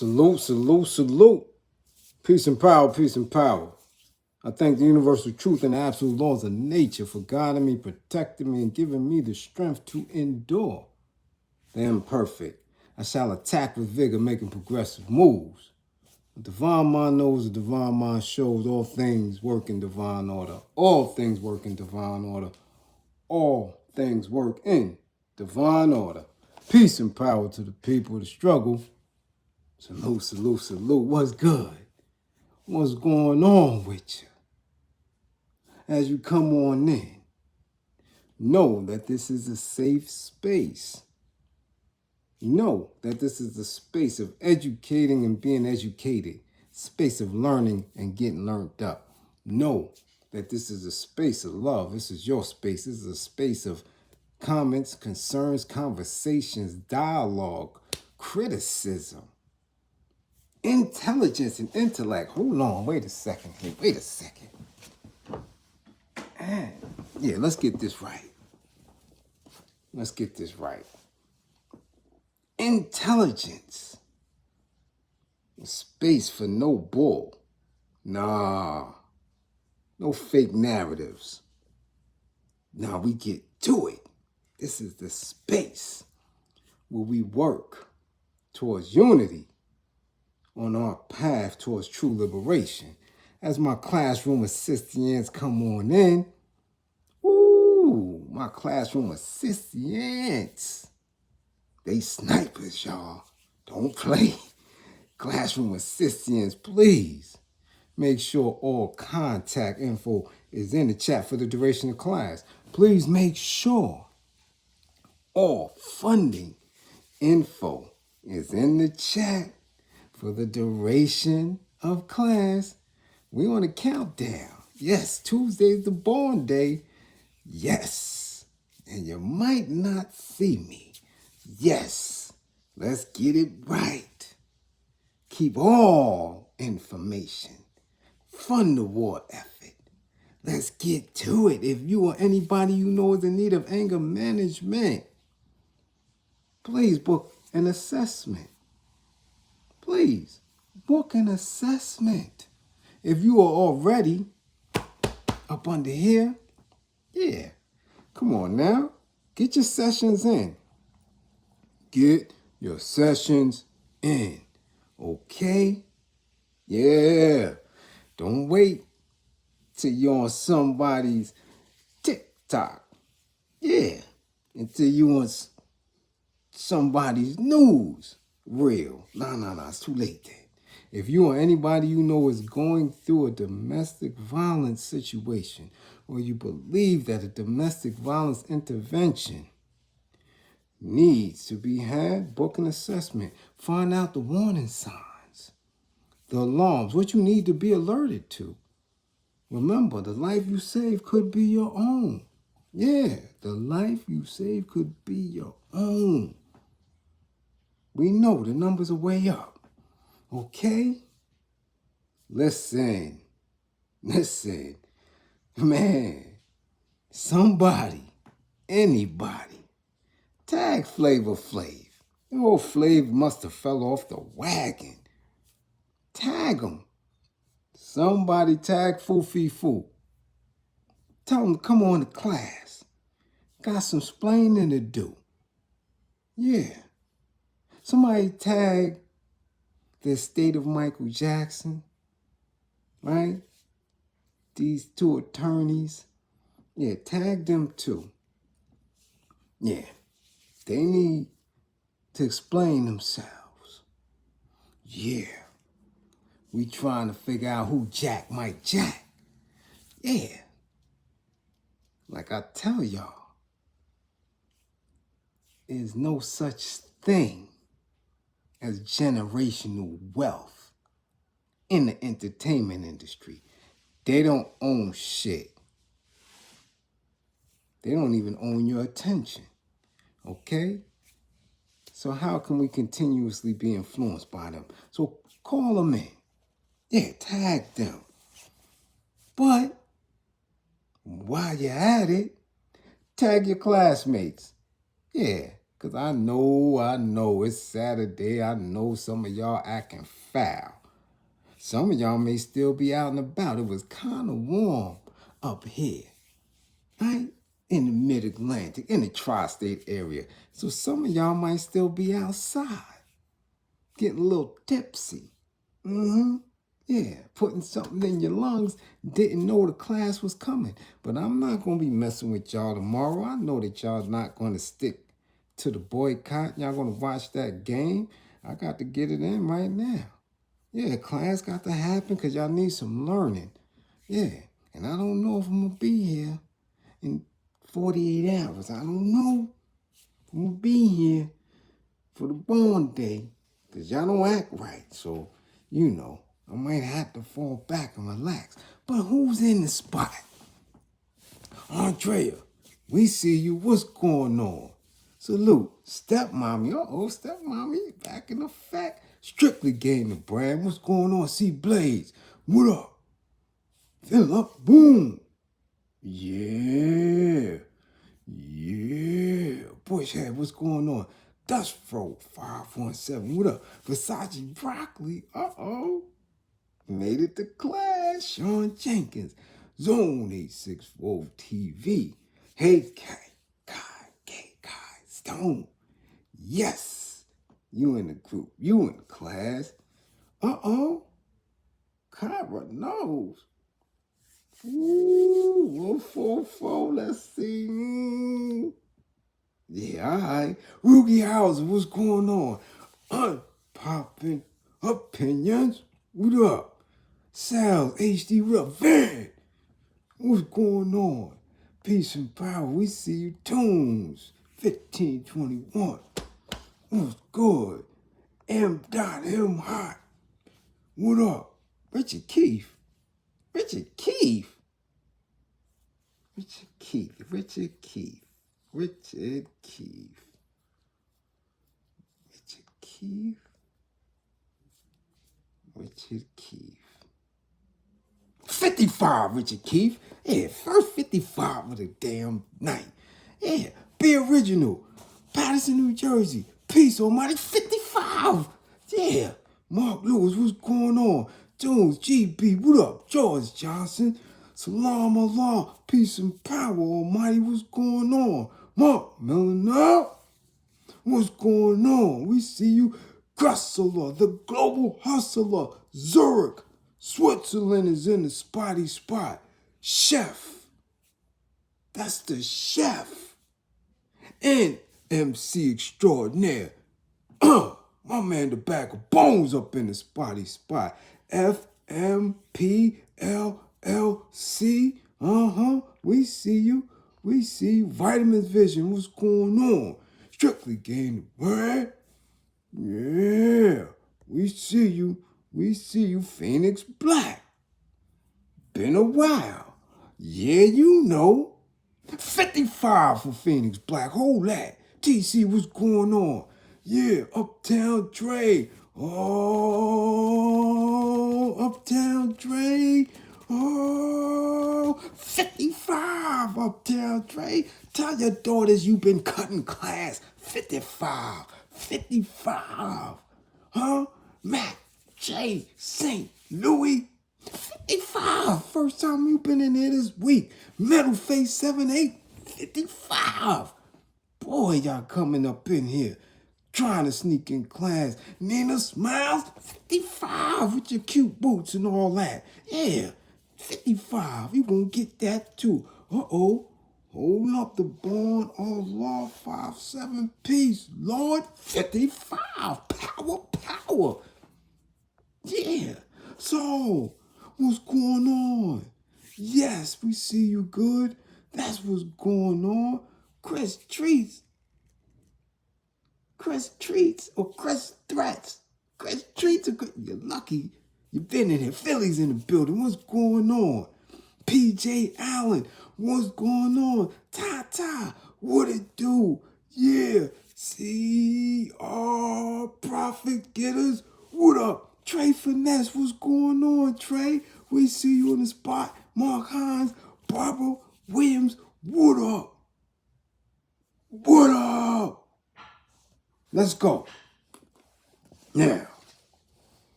Salute, salute, salute. Peace and power, peace and power. I thank the universal truth and the absolute laws of nature for guiding me, protecting me, and giving me the strength to endure the imperfect. I shall attack with vigor, making progressive moves. The divine mind knows, the divine mind shows all things work in divine order. All things work in divine order. All things work in divine order. Peace and power to the people of the struggle. Salute, salute, salute. What's good? What's going on with you? As you come on in, know that this is a safe space. Know that this is a space of educating and being educated, space of learning and getting learned up. Know that this is a space of love. This is your space. This is a space of comments, concerns, conversations, dialogue, criticism, intelligence, and intellect. Hold on, wait a second here. Wait a second. Yeah, let's get this right. Let's get this right. Intelligence. Space for no bull. Nah. No fake narratives. Nah, we get to it. This is the space where we work towards unity on our path towards true liberation. As my classroom assistants come on in, my classroom assistants, they snipers, y'all. Don't play. Classroom assistants, please make sure all contact info is in the chat for the duration of class. Please make sure all funding info is in the chat for the duration of class. We on a countdown. Yes, Tuesday's the born day. Yes, and you might not see me. Yes, let's get it right. Keep all information. Fund the war effort. Let's get to it. If you or anybody you know is in need of anger management, please book an assessment. Please book an assessment. If you are already up under here, yeah, come on now. Get your sessions in. Get your sessions in. Okay? Yeah. Don't wait till you're on somebody's TikTok. Yeah. Until you on somebody's news reel. Nah, it's too late then. If you or anybody you know is going through a domestic violence situation, or you believe that a domestic violence intervention needs to be had, book an assessment. Find out the warning signs, the alarms, what you need to be alerted to. Remember, the life you save could be your own. Yeah, the life you save could be your own. We know the numbers are way up. Okay? Listen. Man, somebody, anybody, tag Flavor Flav. Old Flav must have fell off the wagon. Tag him. Somebody tag Foofy Foo. Tell him to come on to class. Got some splaining to do. Yeah. Somebody tag the estate of Michael Jackson. Right? These two attorneys. Yeah, tag them too. Yeah. They need to explain themselves. Yeah. We trying to figure out who Jack Mike Jack. Yeah. Like I tell y'all, there's no such thing as generational wealth in the entertainment industry. They don't own shit. They don't even own your attention. Okay? So how can we continuously be influenced by them? So call them in. Yeah, tag them. But while you're at it, tag your classmates. Yeah, Because I know, it's Saturday. I know some of y'all acting foul. Some of y'all may still be out and about. It was kind of warm up here, right? In the mid-Atlantic, in the tri-state area. So some of y'all might still be outside, getting a little tipsy. Yeah, putting something in your lungs, didn't know the class was coming. But I'm not going to be messing with y'all tomorrow. I know that y'all not going to stick to the boycott. Y'all going to watch that game. I got to get it in right now. Yeah, class got to happen because y'all need some learning. Yeah, and I don't know if I'm going to be here in 48 hours. I don't know if I'm going to be here for the born day because y'all don't act right. So, I might have to fall back and relax. But who's in the spot? Andrea, we see you. What's going on? Salute. Stepmommy. Stepmommy back in effect. Strictly Game the Brand. What's going on? See Bliz. What up? Fill up. Boom. Yeah. Bushhead, what's going on? Dust Fro 517. What up? Versace Broccoli. Uh-oh. Made it to class. Sean Jenkins. Zone 864 TV. Hey, Kai Stone. Yes. You in the group. You in the class. Uh-oh. Kyra knows. Ooh, 144. Let's see. Yeah, all right. Rugi Hauser, what's going on? Unpopping opinions. What up? Sal, HD Van. What's going on? Peace and power. We see you. Tunes 1521. What's good? M. Hot. What up? Richard Keefe. Richard Keefe. Richard Keefe. 55, Richard Keefe. Yeah, first 55 of the damn night. Yeah, be original. Patterson, New Jersey. Peace, almighty. 55. Yeah. Mark Lewis, what's going on? Jones, GB, what up? George Johnson. Salam Allah. Peace and power, almighty. What's going on? Mark Milliner. What's going on? We see you. Gressler, the global hustler. Zurich, Switzerland is in the spotty spot. Chef. That's the chef. And MC extraordinaire. My man, the bag of bones up in the spotty spot. FMPLLC. We see you. Vitamins Vision. What's going on? Strictly Game the Brand. Yeah. We see you. Phoenix Black. Been a while. Yeah, 55 for Phoenix Black. Hold that. TC, what's going on? Yeah, Uptown Dre. Oh, Uptown Dre. Oh, 55, Uptown Dre. Tell your daughters you've been cutting class. 55. Huh? Mac, J, St. Louis. 55. First time you've been in here this week. Metal Face 78. 55. Boy, y'all coming up in here. Trying to sneak in class. Nina Smiles, 55 with your cute boots and all that. Yeah, 55. You gonna get that too. Uh-oh. Hold up the Born Allah 57 piece. Lord, 55. Power. Yeah. So, what's going on? Yes, we see you good. That's what's going on. Chris Treats or Chris Threats. Chris Treats are good. You're lucky. You've been in here. Philly's in the building. What's going on? PJ Allen. What's going on? Ty. What it do? Yeah. CR Profit Getters. What up? Trey Finesse. What's going on, Trey? We see you in the spot. Mark Hines. Barbara Williams. What up? Let's go. Now,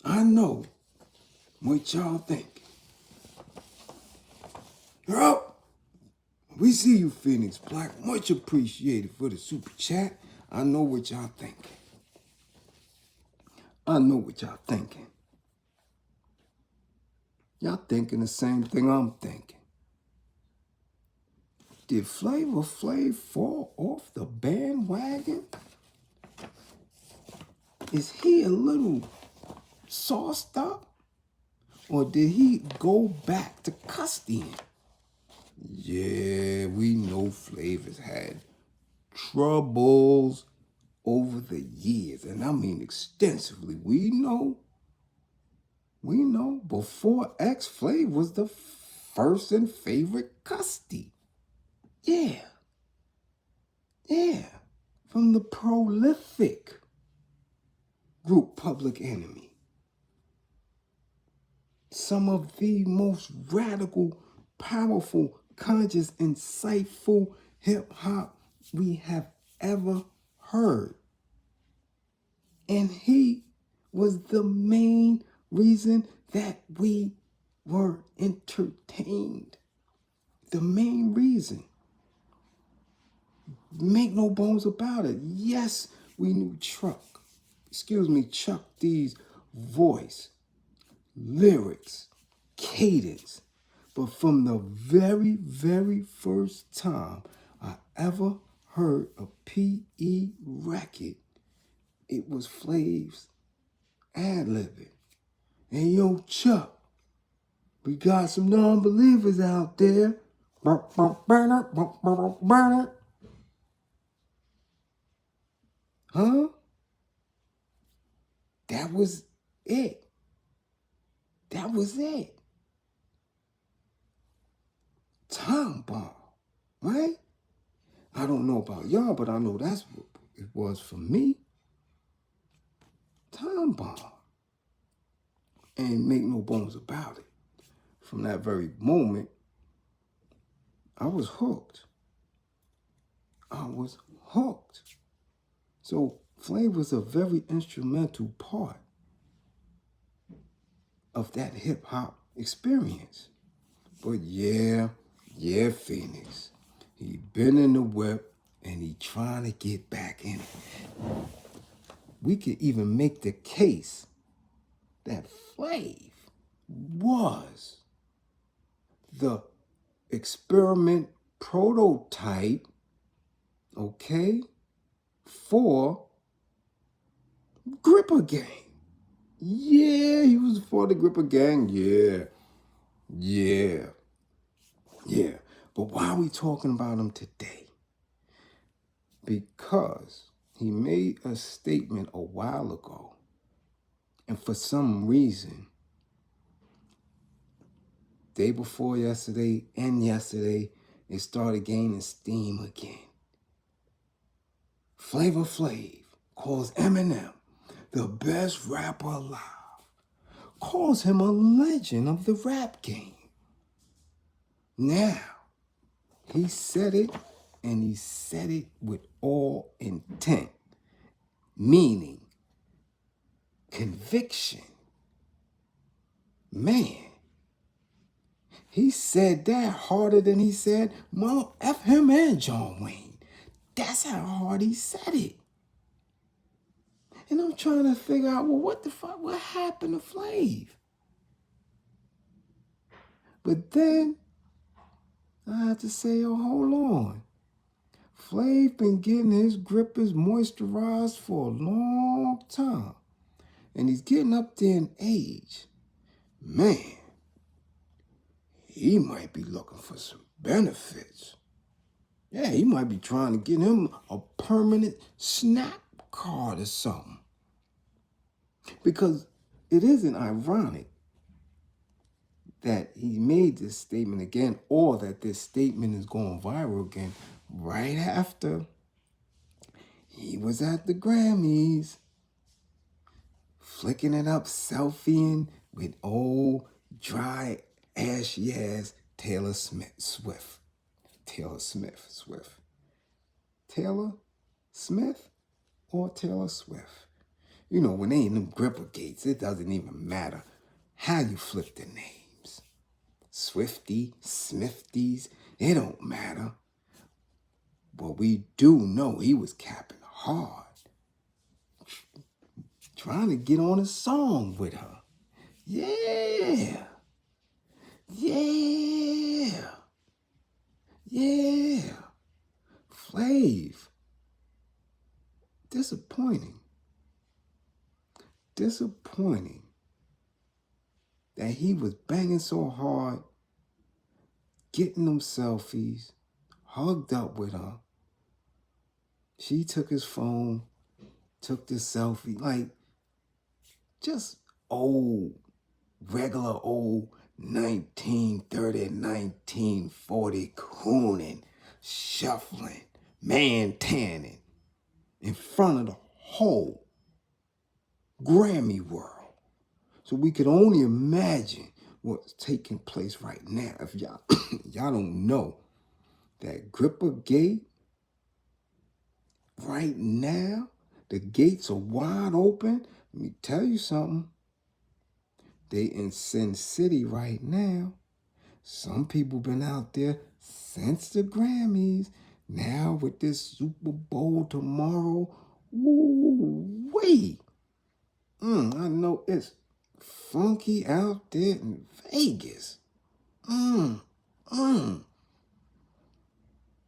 I know what y'all think. Yup. We see you, Phoenix Black. Much appreciated for the super chat. I know what y'all thinking. I know what y'all thinking. Y'all thinking the same thing I'm thinking. Did Flavor Flav fall off the bandwagon? Is he a little sauced up? Or did he go back to cussing? Yeah, we know Flavor's had troubles over the years, and I mean extensively. We know before X Flav was the first and favorite custody. Yeah. From the prolific group Public Enemy. Some of the most radical, powerful, conscious, insightful hip-hop we have ever heard. And he was the main reason that we were entertained. The main reason. Make no bones about it. Yes, we knew Chuck D's voice, lyrics, cadence. But from the very, very first time I ever heard a P.E. record, it was Flav's ad-libbing. And yo, Chuck, we got some non-believers out there. Huh? That was it. Time bomb, right? I don't know about y'all, but I know that's what it was for me. Time bomb. And make no bones about it. From that very moment, I was hooked. So Flav was a very instrumental part of that hip-hop experience. But yeah, Phoenix. He been in the whip and he trying to get back in it. We could even make the case that Flav was the experiment prototype, okay, for Gripper Gang. Yeah, he was for the Gripper Gang. Yeah. But why are we talking about him today? Because he made a statement a while ago, and for some reason, day before yesterday and yesterday, it started gaining steam again. Flavor Flav calls Eminem the best rapper alive. Calls him a legend of the rap game. Now, he said it, and he said it with all intent, meaning conviction. Man, he said that harder than he said, well, F him and John Wayne. That's how hard he said it. And I'm trying to figure out, well, what the fuck, what happened to Flav? But then, I had to say, oh, hold on. Flav been getting his grippers moisturized for a long time. And he's getting up there in age. Man, he might be looking for some benefits. Yeah, he might be trying to get him a permanent SNAP card or something. Because it isn't ironic that he made this statement again, or that this statement is going viral again right after he was at the Grammys flicking it up, selfieing with old, dry, ashy ass Taylor Swift. Taylor Smith? or Taylor Swift. You know, when they in them gripper gates, it doesn't even matter how you flip the names. Swifty, Smifties, it don't matter. But we do know he was capping hard. Trying to get on a song with her. Yeah. Yeah. Yeah. Flav. Disappointing that he was banging so hard, getting them selfies, hugged up with her. She took his phone, took the selfie, like just regular old 1930, 1940 cooning, shuffling, man tanning in front of the whole Grammy world. So we could only imagine what's taking place right now. If y'all don't know that Gripper Gate, right now, the gates are wide open. Let me tell you something. They in Sin City right now. Some people been out there since the Grammys. Now with this Super Bowl tomorrow. Ooh, wait. I know it's funky out there in Vegas.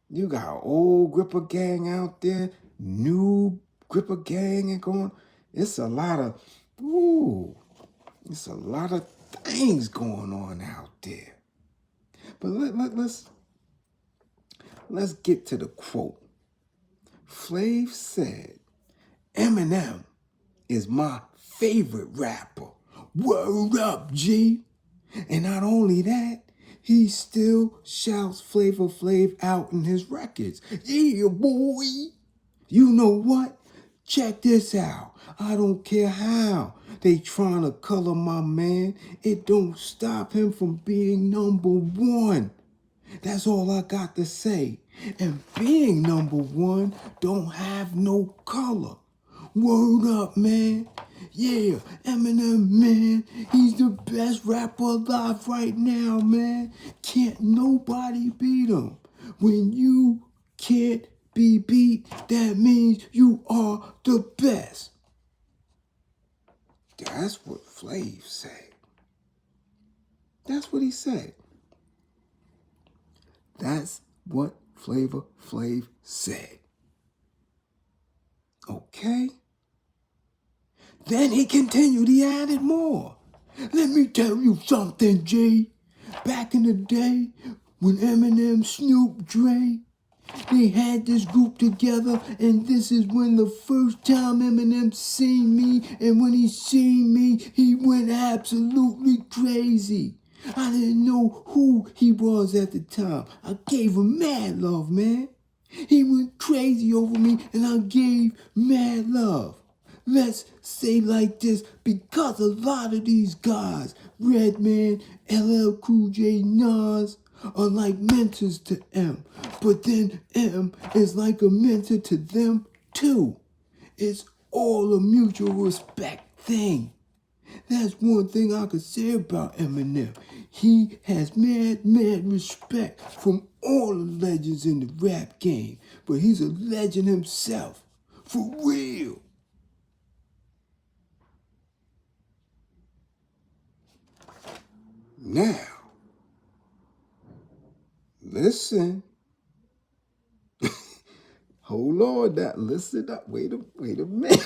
You got old Gripper gang out there, new Gripper gang and going. It's a lot of things going on out there. But let's get to the quote. Flav said, Eminem is my favorite rapper. Word up, G. And not only that, he still shouts Flavor Flav out in his records. Yeah, boy. You know what? Check this out. I don't care how they trying to color my man. It don't stop him from being number one. That's all I got to say. And being number one don't have no color. Word up, man. Yeah, Eminem, man. He's the best rapper alive right now, man. Can't nobody beat him. When you can't be beat, that means you are the best. That's what Flav said. That's what he said. That's what Flavor Flav said. Okay? Then he continued, he added more. Let me tell you something, G. Back in the day, when Eminem, Snoop, Dre, they had this group together, and this is when the first time Eminem seen me, and when he seen me, he went absolutely crazy. I didn't know who he was at the time. I gave him mad love, man. He went crazy over me, and I gave mad love. Let's say like this, because a lot of these guys, Redman, LL Cool J, Nas, are like mentors to M. But then M is like a mentor to them too. It's all a mutual respect thing. That's one thing I could say about Eminem. He has mad respect from all the legends in the rap game. But he's a legend himself. For real. Now, listen. Hold on, listen up. Wait a minute.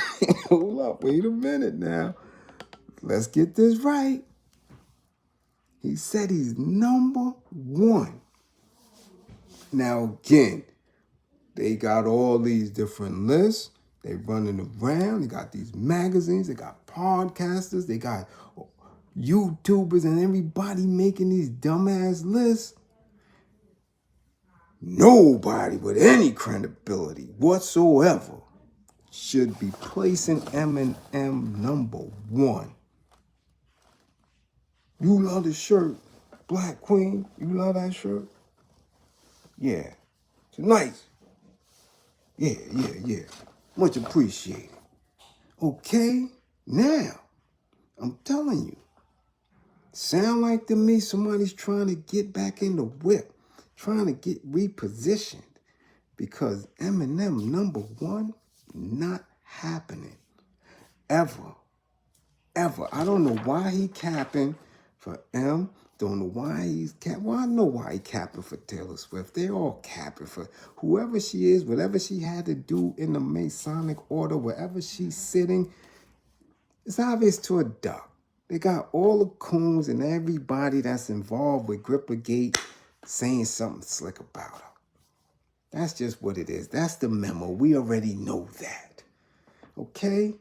Hold up, wait a minute now. Let's get this right. He said he's number one. Now again, they got all these different lists. They running around. They got these magazines. They got podcasters. They got YouTubers and everybody making these dumbass lists. Nobody with any credibility whatsoever should be placing Eminem number one. You love the shirt, Black Queen? You love that shirt? Yeah. It's nice. Yeah. Much appreciated. Okay, now, I'm telling you, sound like to me somebody's trying to get back in the whip, trying to get repositioned, because Eminem, #1, not happening. Ever. Ever. I don't know why he capping for M. Don't know why he's capping. Well, I know why he capping for Taylor Swift. They all capping for whoever she is, whatever she had to do in the Masonic order, wherever she's sitting. It's obvious to a duck. They got all the coons and everybody that's involved with Grippergate saying something slick about her. That's just what it is. That's the memo. We already know that. Okay?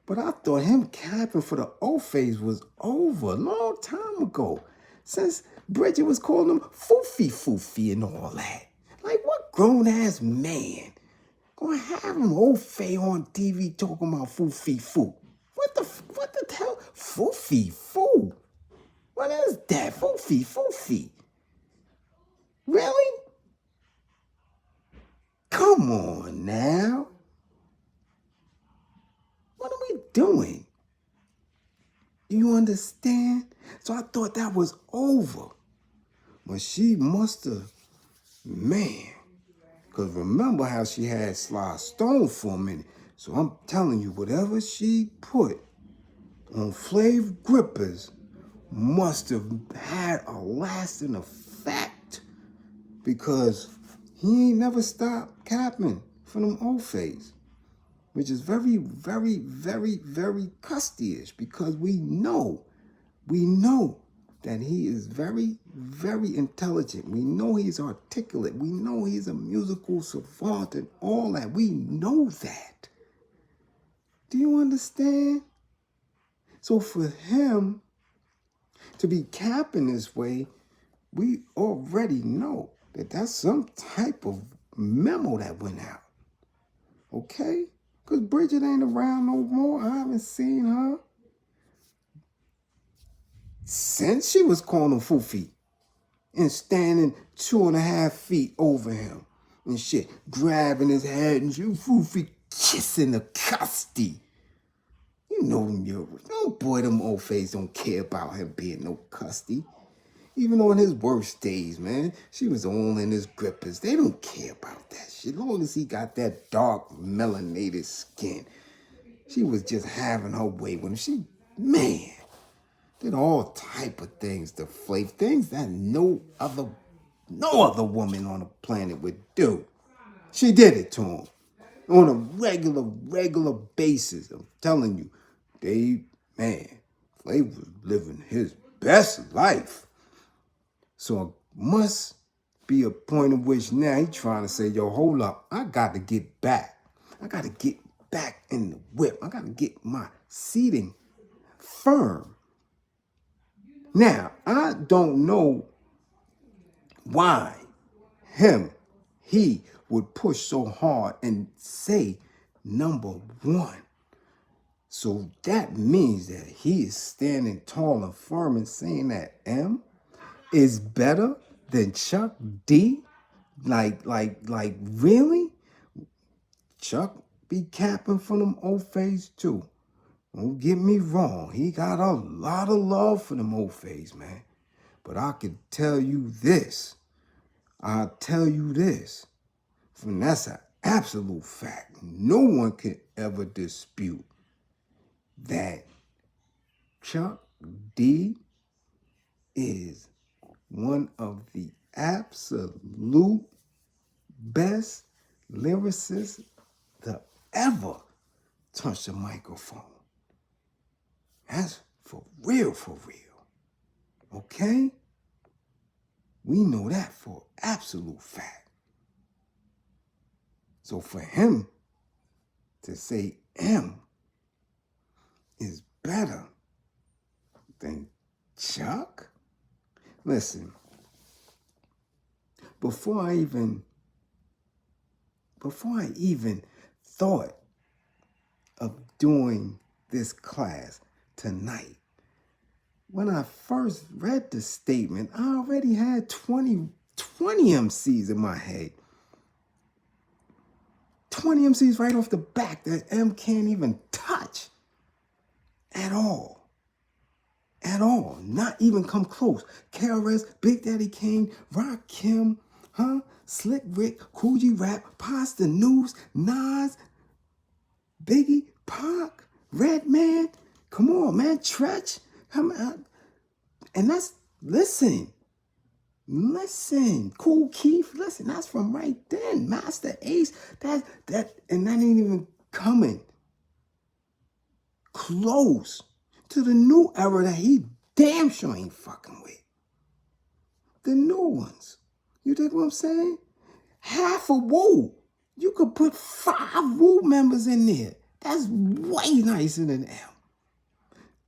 But I thought him capping for the Ofays was over a long time ago. Since Bridget was calling him foofy and all that. Like, what grown-ass man gonna have him Ofay on TV talking about foofy foo? What the hell? Foofy foo? What is that? Foofy? Really? Come on now. What are we doing? You understand? So I thought that was over. But she must have, man. Because remember how she had Sly Stone for a minute. So I'm telling you, whatever she put on Flav Grippers must have had a lasting effect. Because he ain't never stopped capping for them Ofays. Which is very, very, very, very custody-ish, because we know that he is very, very intelligent. We know he's articulate. We know he's a musical savant and all that. We know that. Do you understand? So for him to be capping this way, we already know that that's some type of memo that went out. Okay? Because Bridget ain't around no more. I haven't seen her since she was calling him foofy and standing 2.5 feet over him and shit, grabbing his head and you foofy kissing the custody. You know them Euros. Oh boy, them Ofays don't care about him being no custody. Even on his worst days, man, she was all in his grippers. They don't care about that shit. As long as he got that dark, melanated skin. She was just having her way with him. She, man, did all type of things to Flav. Things that no other woman on the planet would do. She did it to him. On a regular basis. I'm telling you, Flav was living his best life. So it must be a point of which now he's trying to say, yo, hold up. I got to get back. I got to get back in the whip. I got to get my seating firm. Now, I don't know why he would push so hard and say #1. So that means that he is standing tall and firm and saying that M is better than Chuck D? Like really? Chuck be capping for them Ofays too. Don't get me wrong. He got a lot of love for them Ofays, man. But I can tell you this. I'll tell you this. And that's an absolute fact. No one can ever dispute that Chuck D is one of the absolute best lyricists to ever touch the microphone. That's for real. Okay? We know that for absolute fact. So for him to say M is better than Chuck? Listen, before I even thought of doing this class tonight, when I first read the statement, I already had 20 MCs in my head. 20 MCs right off the back that M can't even touch at all. At all. Not even come close. KRS, Big Daddy Kane, Rakim, Slick Rick, Cool G Rap, Pasta News, Nas, Biggie, Pac, Redman. Come on, man. Tretch. Come on. And that's, listen. Cool Keith, listen, that's from right then. Master Ace, and that ain't even coming close to the new era that he damn sure ain't fucking with. The new ones. You dig what I'm saying? Half a Wu. You could put 5 Wu members in there. That's way nicer than M.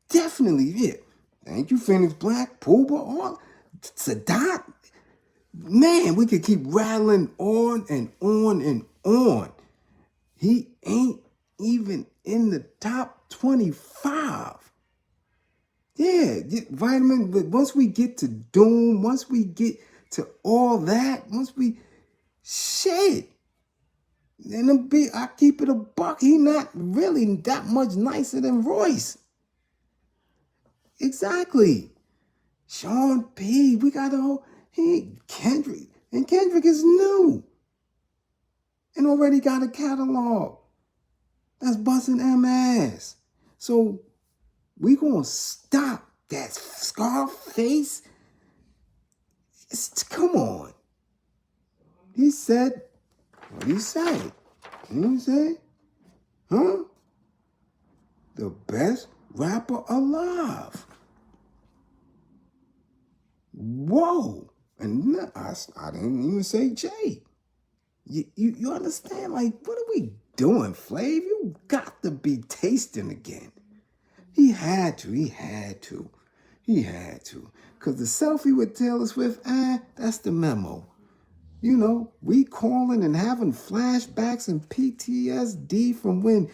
Definitely, yeah. Thank you, Phoenix Black, Pooba, all Sadat. Man, we could keep rattling on and on and on. He ain't even in the top 25. Yeah, Vitamin, but once we get to Doom, once we get to all that, shit. And I keep it a buck. He not really that much nicer than Royce. Exactly. Sean P. We got Kendrick. And Kendrick is new. And already got a catalog. That's busting M ass. So we gonna stop that Scarface. Come on. He said what he said. You know what he said? Huh? The best rapper alive. Whoa. And I didn't even say Jay. You understand? Like, what are we doing, Flav? You got to be tasting again. He had to. Because the selfie with Taylor Swift, that's the memo. You know, recalling and having flashbacks and PTSD from when,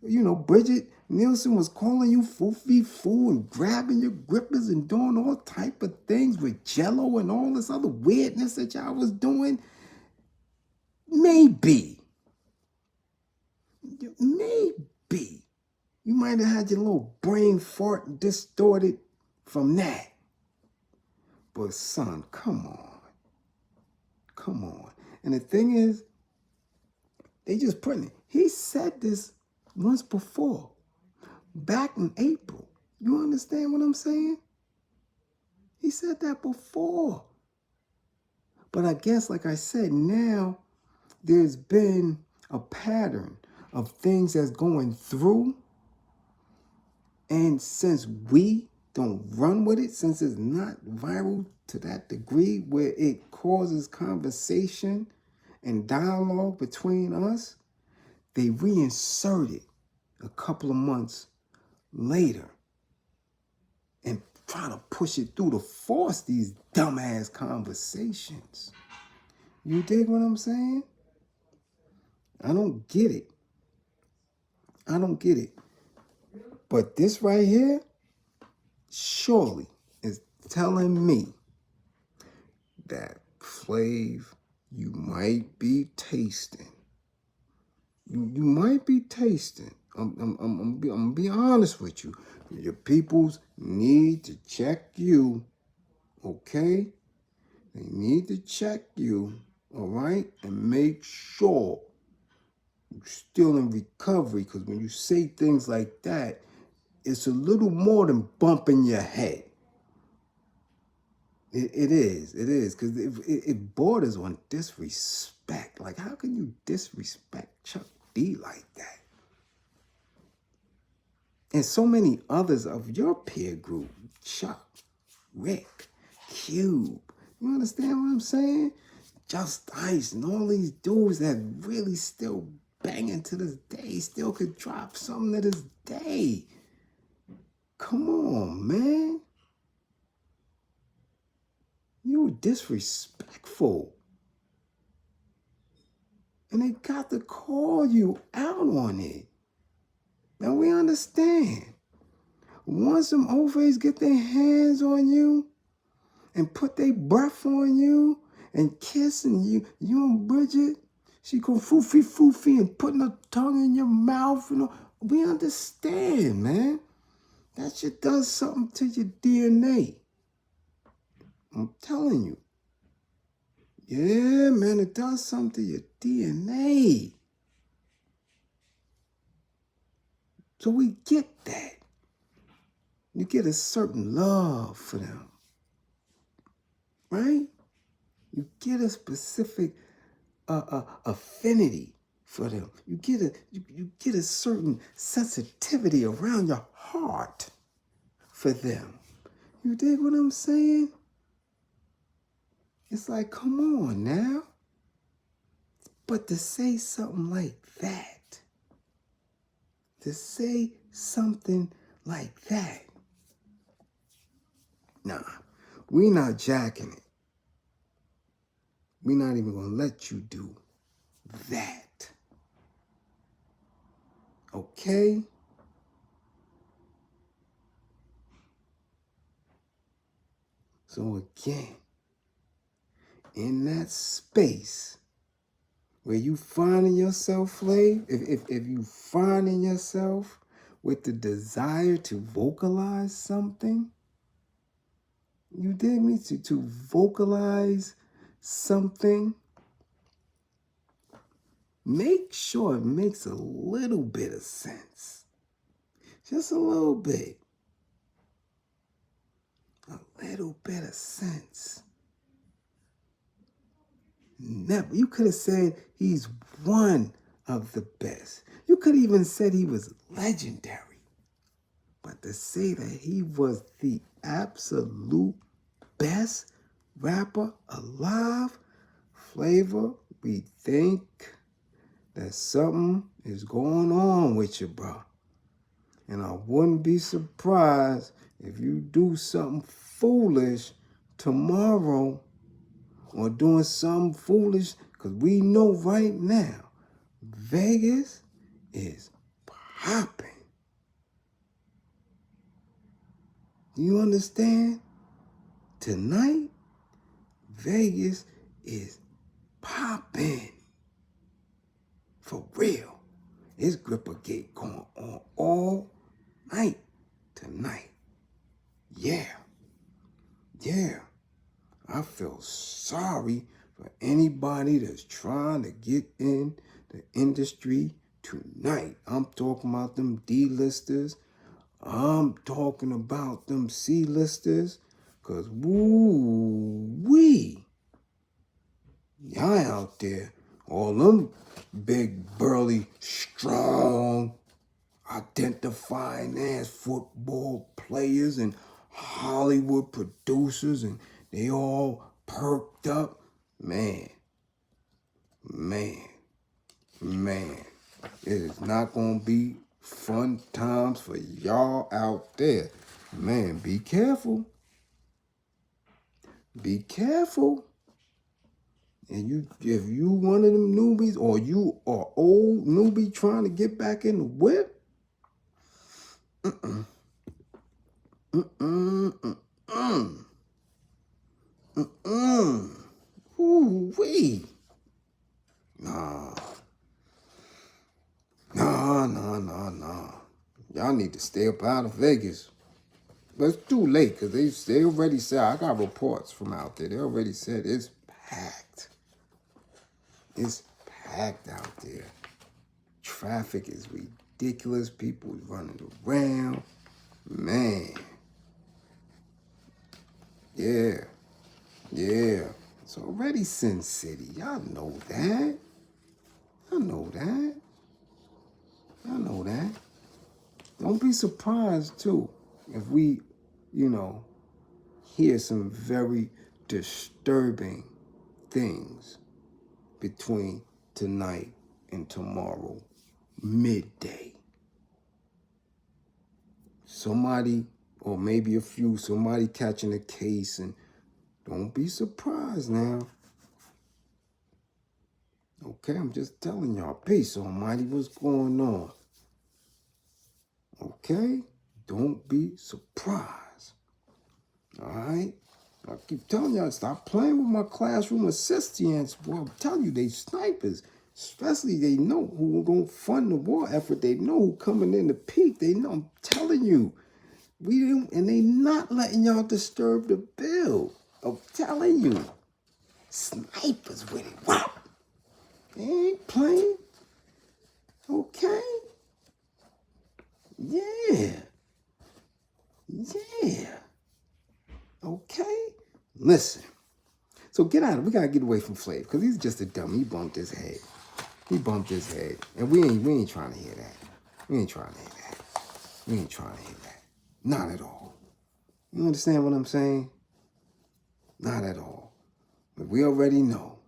Bridget Nielsen was calling you foo and grabbing your grippers and doing all type of things with Jello and all this other weirdness that y'all was doing. Maybe. You might have had your little brain fart distorted from that. But son, come on. And the thing is, they just putting it. He said this once before, back in April. You understand what I'm saying? He said that before. But I guess, like I said, now there's been a pattern of things that's going through. And since we don't run with it, since it's not viral to that degree where it causes conversation and dialogue between us, they reinsert it a couple of months later and try to push it through to force these dumbass conversations. You dig what I'm saying? I don't get it. But this right here surely is telling me that, Flav, you might be tasting. You might be tasting. I'm gonna be honest with you. Your peoples need to check you, okay? They need to check you, all right? And make sure you're still in recovery, because when you say things like that, it's a little more than bumping your head. It is, because it borders on disrespect. Like, how can you disrespect Chuck D like that? And so many others of your peer group, Chuck, Rick, Cube. You understand what I'm saying? Just Ice and all these dudes that really still banging to this day, still could drop something to this day. Come on, man. You disrespectful. And they got to call you out on it. Now we understand. Once some Ofays get their hands on you and put their breath on you and kissing you and Bridget, She go foofy and putting her tongue in your mouth. You know, we understand, man. That shit does something to your DNA. I'm telling you. Yeah, man, it does something to your DNA. So we get that. You get a certain love for them. Right? You get a specific affinity for them. You get a certain sensitivity around your heart for them. You dig what I'm saying? It's like, come on now. But to say something like that, nah, we not jacking it. We're not even going to let you do that. Okay? So again, in that space where you finding yourself, Flav, if you finding yourself with the desire to vocalize something, you dig me? To vocalize something, make sure it makes a little bit of sense. Just a little bit. A little bit of sense. Never. You could have said he's one of the best. You could have even said he was legendary. But to say that he was the absolute best rapper alive, Flavor, we think that something is going on with you, bro. And I wouldn't be surprised if you do something foolish tomorrow or doing something foolish, because we know right now Vegas is popping. You understand? Tonight, Vegas is popping. For real. It's Gripper Gate going on all night tonight. Yeah. I feel sorry for anybody that's trying to get in the industry tonight. I'm talking about them D-listers. I'm talking about them C-listers. Because, woo-wee, y'all out there, all them big, burly, strong, identifying as football players and Hollywood producers, and they all perked up. Man. It is not going to be fun times for y'all out there. Man, be careful. Be careful. And if you one of them newbies, or you are old newbie trying to get back in the whip, Ooh-wee. Nah. Y'all need to stay up out of Vegas. But it's too late, because they already said, I got reports from out there. They already said it's packed. It's packed out there. Traffic is ridiculous. People running around. Man. Yeah. It's already Sin City. Y'all know that. Don't be surprised, too, if we, hear some very disturbing things between tonight and tomorrow, midday. Somebody, or maybe a few, somebody catching a case, and don't be surprised now. Okay, I'm just telling y'all. Peace, Almighty, what's going on? Okay? Don't be surprised. All right? I keep telling y'all, stop playing with my classroom assistants. Boy, I'm telling you, they snipers. Especially they know who don't fund the war effort. They know who coming in to peak. They know, I'm telling you. And they not letting y'all disturb the bill. I'm telling you. Snipers with it. Wow. They ain't playing. Okay. Yeah. Yeah. Okay. Listen. So get out of it. We gotta get away from Flav, because he's just a dummy. He bumped his head. And we ain't trying to hear that. We ain't trying to hear that. We ain't trying to hear that. Not at all. You understand what I'm saying? Not at all. But we already know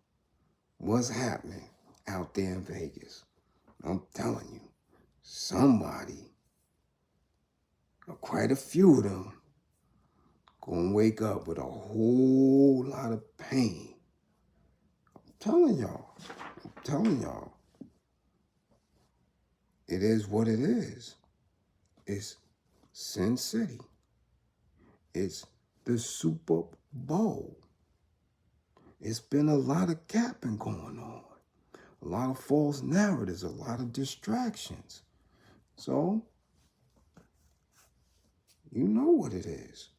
what's happening out there in Vegas. I'm telling you, somebody, or quite a few of them, gonna wake up with a whole lot of pain. I'm telling y'all. It is what it is. It's Sin City. It's the Super Bowl. It's been a lot of capping going on. A lot of false narratives, a lot of distractions. So, you know what it is.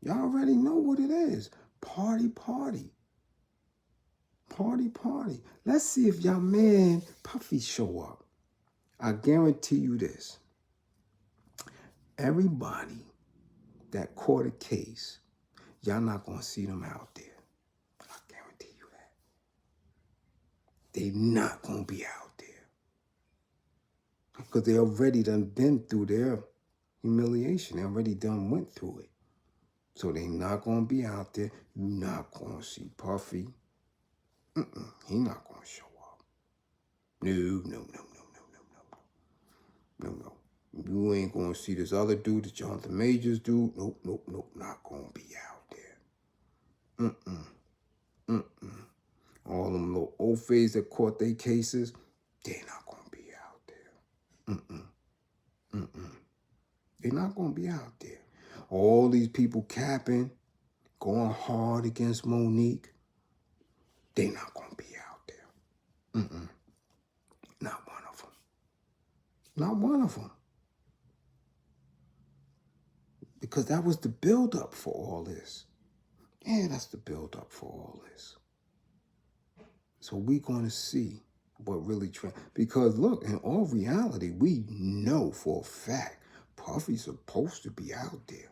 Y'all already know what it is. Party. Let's see if y'all man Puffy show up. I guarantee you this. Everybody that caught a case, y'all not going to see them out there. I guarantee you that. They not going to be out there. Because they already done been through their humiliation. They already done went through it. So they not going to be out there. You not going to see Puffy. He not going to show up. No. You ain't going to see this other dude, the Jonathan Majors dude. Nope. Not going to be out there. All them little Ofays that caught their cases, they not going to be out there. They're not going to be out there. All these people capping, going hard against Monique, they not going to be out there. Not one of them. Not one of them. Because that was the build-up for all this. Yeah, that's the build-up for all this. So we're going to see what really because look, in all reality, we know for a fact Puffy's supposed to be out there.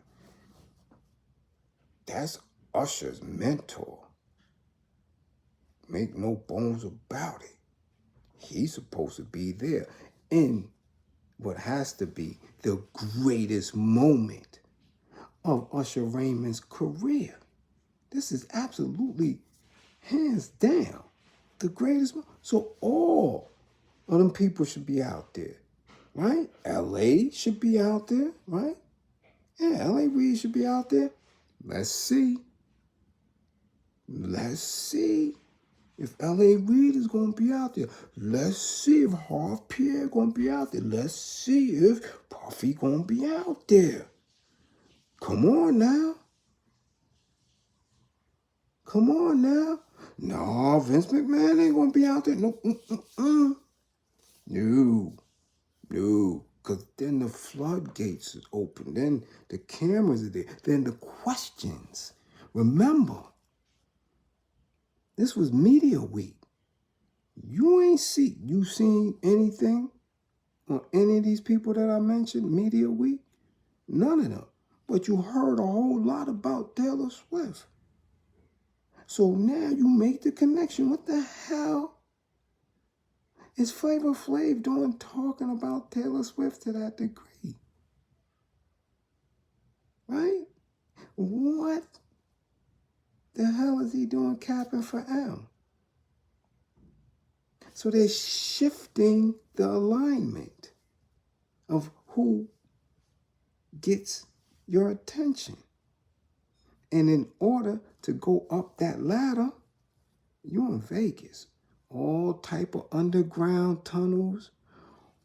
That's Usher's mentor. Make no bones about it. He's supposed to be there in what has to be the greatest moment of Usher Raymond's career. This is absolutely, hands down, the greatest moment. So all of them people should be out there, right? L.A. should be out there, right? Yeah, L.A. Reid should be out there. Let's see if L.A. Reid is going to be out there. Let's see if Harv Pierre going to be out there. Let's see if Puffy going to be out there. Come on now. No, Vince McMahon ain't going to be out there. No. Because then the floodgates is open. Then the cameras are there. Then the questions. Remember, this was media week. You seen anything on any of these people that I mentioned media week? None of them. But you heard a whole lot about Taylor Swift. So now you make the connection. What the hell is Flavor Flav doing talking about Taylor Swift to that degree? Right? What the hell is he doing capping for M? So they're shifting the alignment of who gets your attention. And in order to go up that ladder, you're in Vegas. All type of underground tunnels,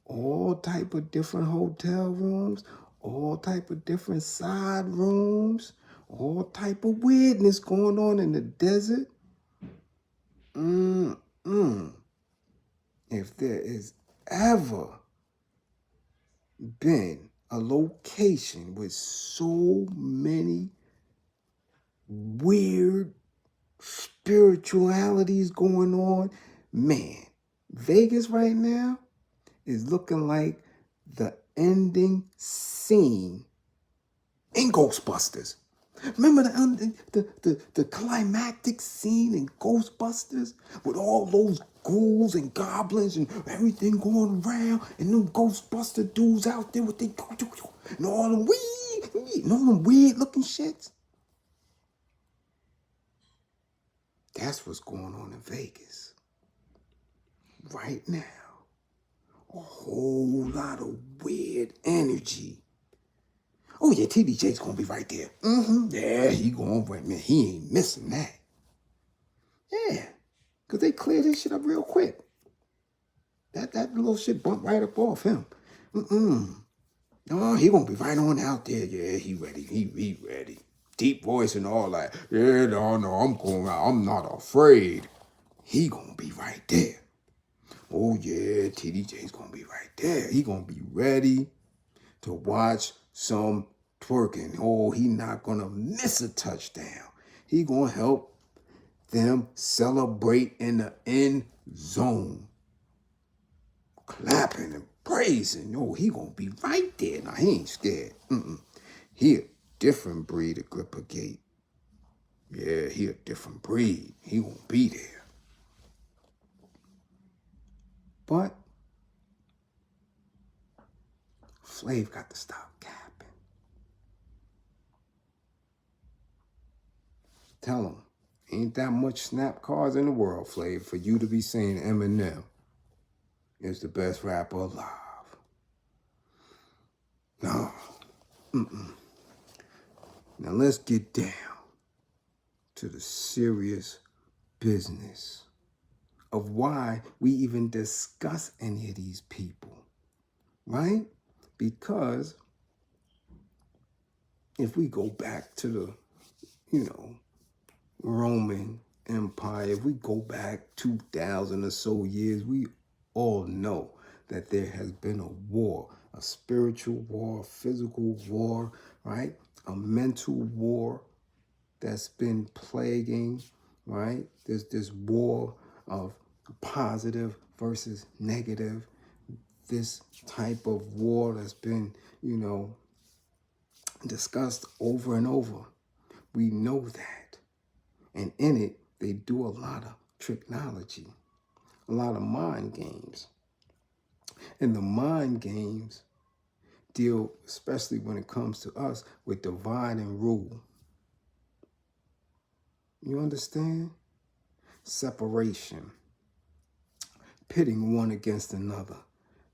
all type of different hotel rooms, all type of different side rooms, all type of weirdness going on in the desert. if there is ever been a location with so many weird spiritualities going on, man, Vegas right now is looking like the ending scene in Ghostbusters. Remember the climactic scene in Ghostbusters with all those ghouls and goblins and everything going around, and them Ghostbuster dudes out there with and all them weird looking shits. That's what's going on in Vegas right now. A whole lot of weird energy. Oh yeah, TDJ's gonna be right there. Yeah, he going with me. He ain't missing that. Yeah, because they cleared this shit up real quick. That little shit bumped right up off him. Oh, he gonna be right on out there. Yeah, he ready. He ready. Deep voice and all that. Yeah, no, I'm going out. I'm not afraid. He gonna be right there. Oh yeah, TDJ's gonna be right there. He gonna be ready to watch some twerking. Oh, he not gonna miss a touchdown. He gonna help them celebrate in the end zone. Clapping and praising. Oh, he gonna be right there. Now, he ain't scared. He a different breed of Gripper Gate. Yeah, he a different breed. He gonna be there. But Flav got to stop capping. Tell him, ain't that much snap cards in the world, Flav, for you to be saying Eminem is the best rapper alive. No. Now let's get down to the serious business of why we even discuss any of these people, right? Because if we go back to the, Roman Empire, if we go back 2,000 or so years, we all know that there has been a war, a spiritual war, a physical war, right? A mental war that's been plaguing, right? There's this war of positive versus negative. This type of war that's been, discussed over and over. We know that. And in it, they do a lot of tricknology, a lot of mind games. And the mind games deal, especially when it comes to us, with divide and rule. You understand? Separation. Pitting one against another.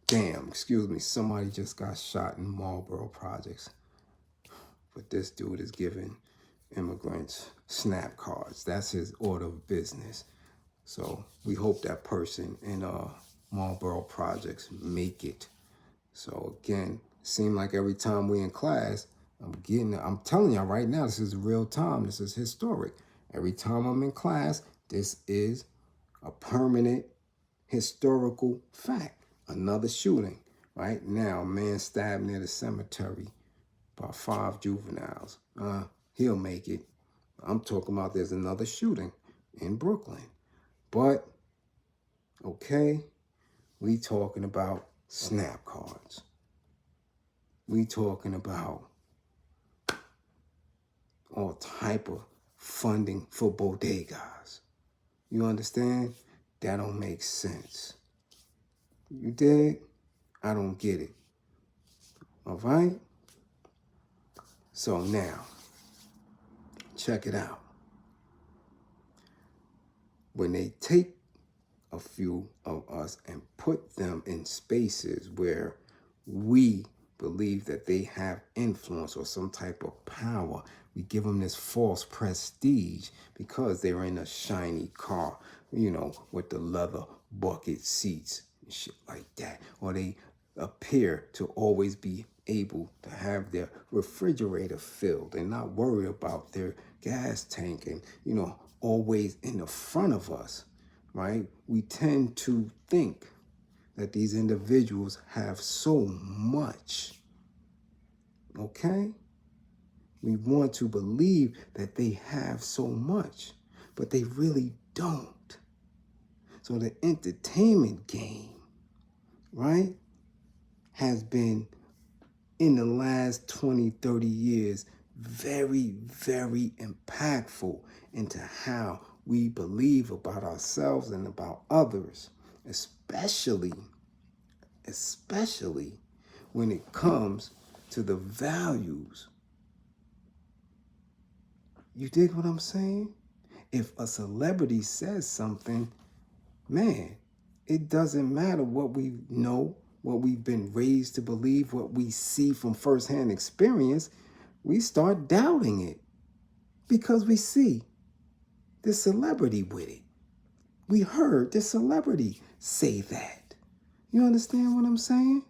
Damn, excuse me, somebody just got shot in Marlboro Projects. But this dude is giving immigrants snap cards. That's his order of business. So we hope that person in Marlboro Projects make it. So again, it seems like every time we in class, I'm telling y'all right now, this is real time. This is historic. Every time I'm in class, this is a permanent historical fact. Another shooting. Right now, a man stabbed near the cemetery by 5 juveniles. He'll make it. I'm talking about there's another shooting in Brooklyn. But, okay, we talking about snap cards. We talking about all type of funding for bodegas. You understand? That don't make sense. You dig? I don't get it. All right? So now, check it out. When they take a few of us and put them in spaces where we believe that they have influence or some type of power, we give them this false prestige because they're in a shiny car, with the leather bucket seats and shit like that. Or they appear to always be able to have their refrigerator filled and not worry about their gas tank and, always in the front of us, right? We tend to think that these individuals have so much. Okay? We want to believe that they have so much, but they really don't. So the entertainment game, right, has been in the last 20, 30 years very, very impactful into how we believe about ourselves and about others, especially when it comes to the values. You dig what I'm saying? If a celebrity says something, man, it doesn't matter what we know, what we've been raised to believe, what we see from firsthand experience, we start doubting it because we see this celebrity with it. We heard this celebrity say that. You understand what I'm saying?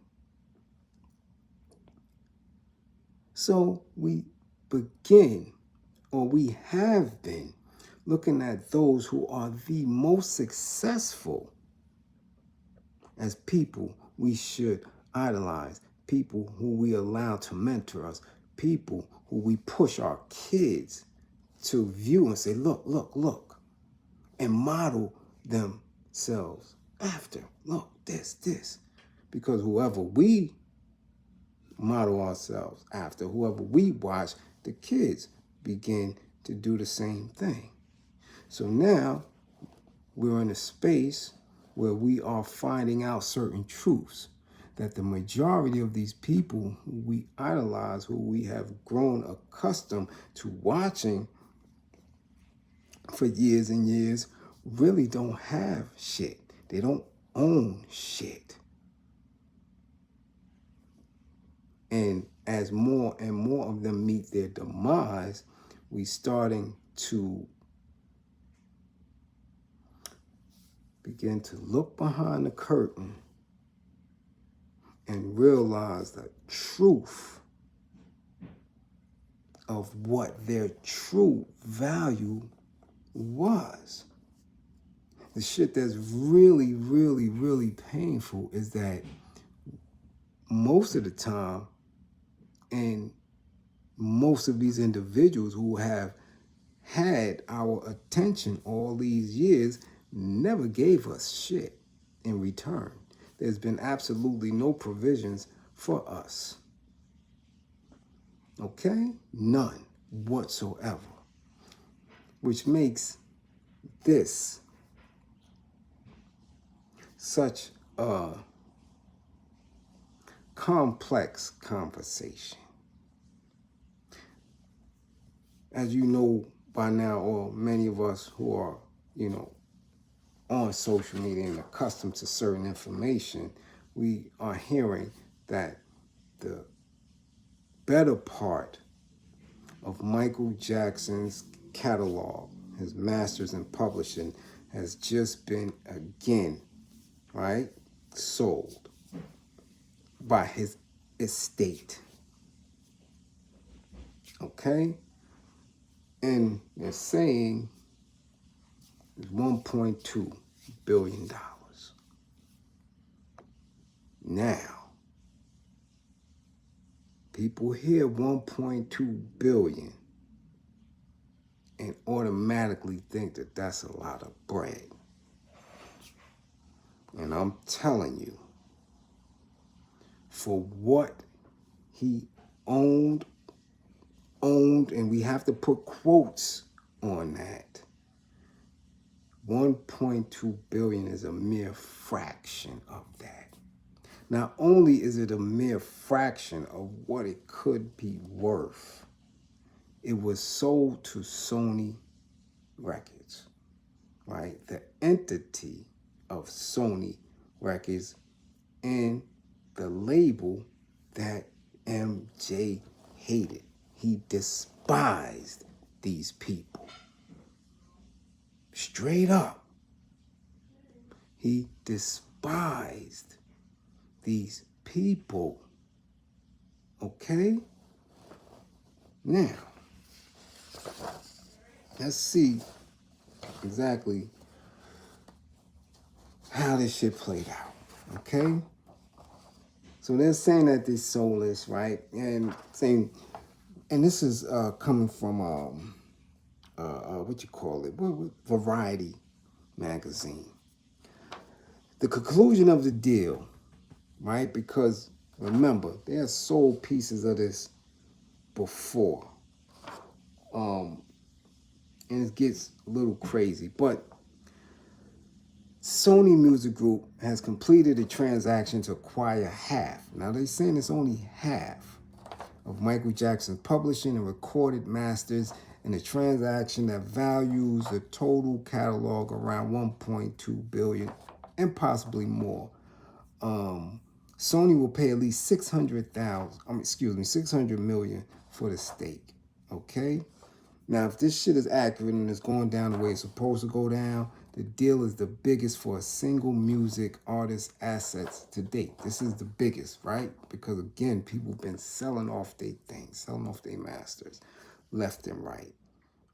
So we begin, or we have been, looking at those who are the most successful as people we should idolize, people who we allow to mentor us, people who we push our kids to view and say, look, look, look, and model themselves after. Look, this. Because whoever we model ourselves after, whoever we watch, the kids begin to do the same thing. So now we're in a space where we are finding out certain truths that the majority of these people who we idolize, who we have grown accustomed to watching for years and years, really don't have shit. They don't own shit. And as more and more of them meet their demise, we starting to begin to look behind the curtain and realize the truth of what their true value was. The shit that's really, really, really painful is that most of the time, and most of these individuals who have had our attention all these years never gave us shit in return. There's been absolutely no provisions for us. Okay? None whatsoever. Which makes this such a complex conversation. As you know by now, or many of us who are, on social media and accustomed to certain information, we are hearing that the better part of Michael Jackson's catalog, his masters in publishing, has just been again, right, sold by his estate. Okay? And they're saying it's $1.2 billion. Now, people hear 1.2 billion and automatically think that that's a lot of bread. And I'm telling you, for what he owned, and we have to put quotes on that, 1.2 billion is a mere fraction of that. Not only is it a mere fraction of what it could be worth, it was sold to Sony Records, right? The entity of Sony Records and the label that MJ hated. He despised these people. Straight up. He despised these people. Okay? Now, let's see exactly how this shit played out. Okay? So they're saying that they're soulless, right? And saying, and this is coming from what you call it? Variety magazine. The conclusion of the deal, right? Because remember, they have sold pieces of this before. And it gets a little crazy. But Sony Music Group has completed a transaction to acquire half. Now they're saying it's only half of Michael Jackson's publishing and recorded masters in a transaction that values the total catalog around 1.2 billion and possibly more. Sony will pay at least 600 million for the stake. Okay? Now, if this shit is accurate and it's going down the way it's supposed to go down, the deal is the biggest for a single music artist assets to date. This is the biggest, right? Because again, people have been selling off their things, selling off their masters, left and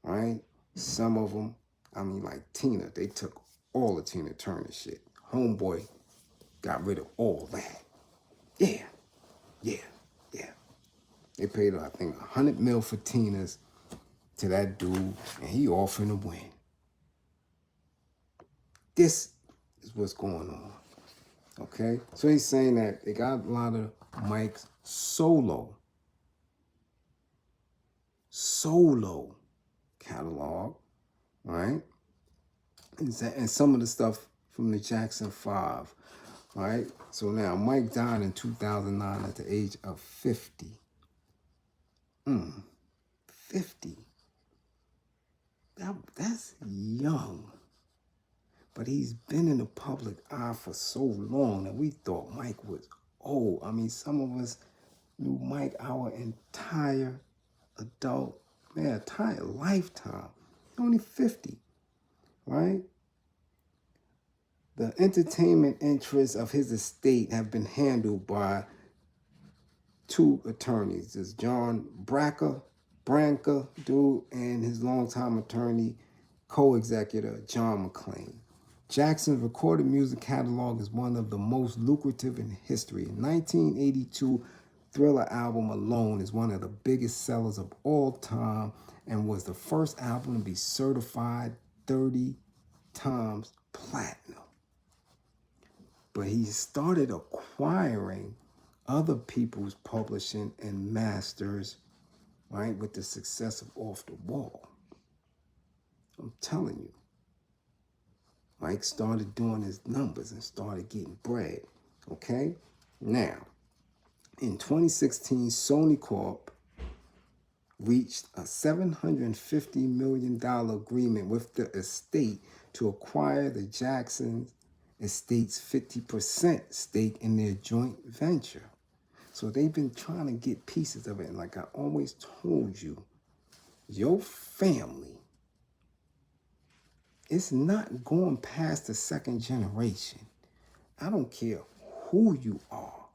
right? Some of them, I mean, like Tina, they took all the Tina Turner shit. Homeboy got rid of all that. Yeah. They paid, I think, 100 mil for Tina's to that dude, and he offering to win. This is what's going on. Okay? So he's saying that they got a lot of Mike's solo catalog, right? And some of the stuff from the Jackson 5, right? So now Mike died in 2009 at the age of 50. 50. That's young. But he's been in the public eye for so long that we thought Mike was old. I mean, some of us knew Mike our entire entire lifetime. Only 50, right? The entertainment interests of his estate have been handled by two attorneys. There's John Branca, dude, and his longtime attorney, co-executor, John McClain. Jackson's recorded music catalog is one of the most lucrative in history. In 1982, Thriller album alone is one of the biggest sellers of all time and was the first album to be certified 30 times platinum. But he started acquiring other people's publishing and masters, right, with the success of Off the Wall. I'm telling you. Mike started doing his numbers and started getting bread. Okay? Now, in 2016, Sony Corp reached a $750 million agreement with the estate to acquire the Jackson estate's 50% stake in their joint venture. So they've been trying to get pieces of it. And like I always told you, your family, it's not going past the second generation. I don't care who you are.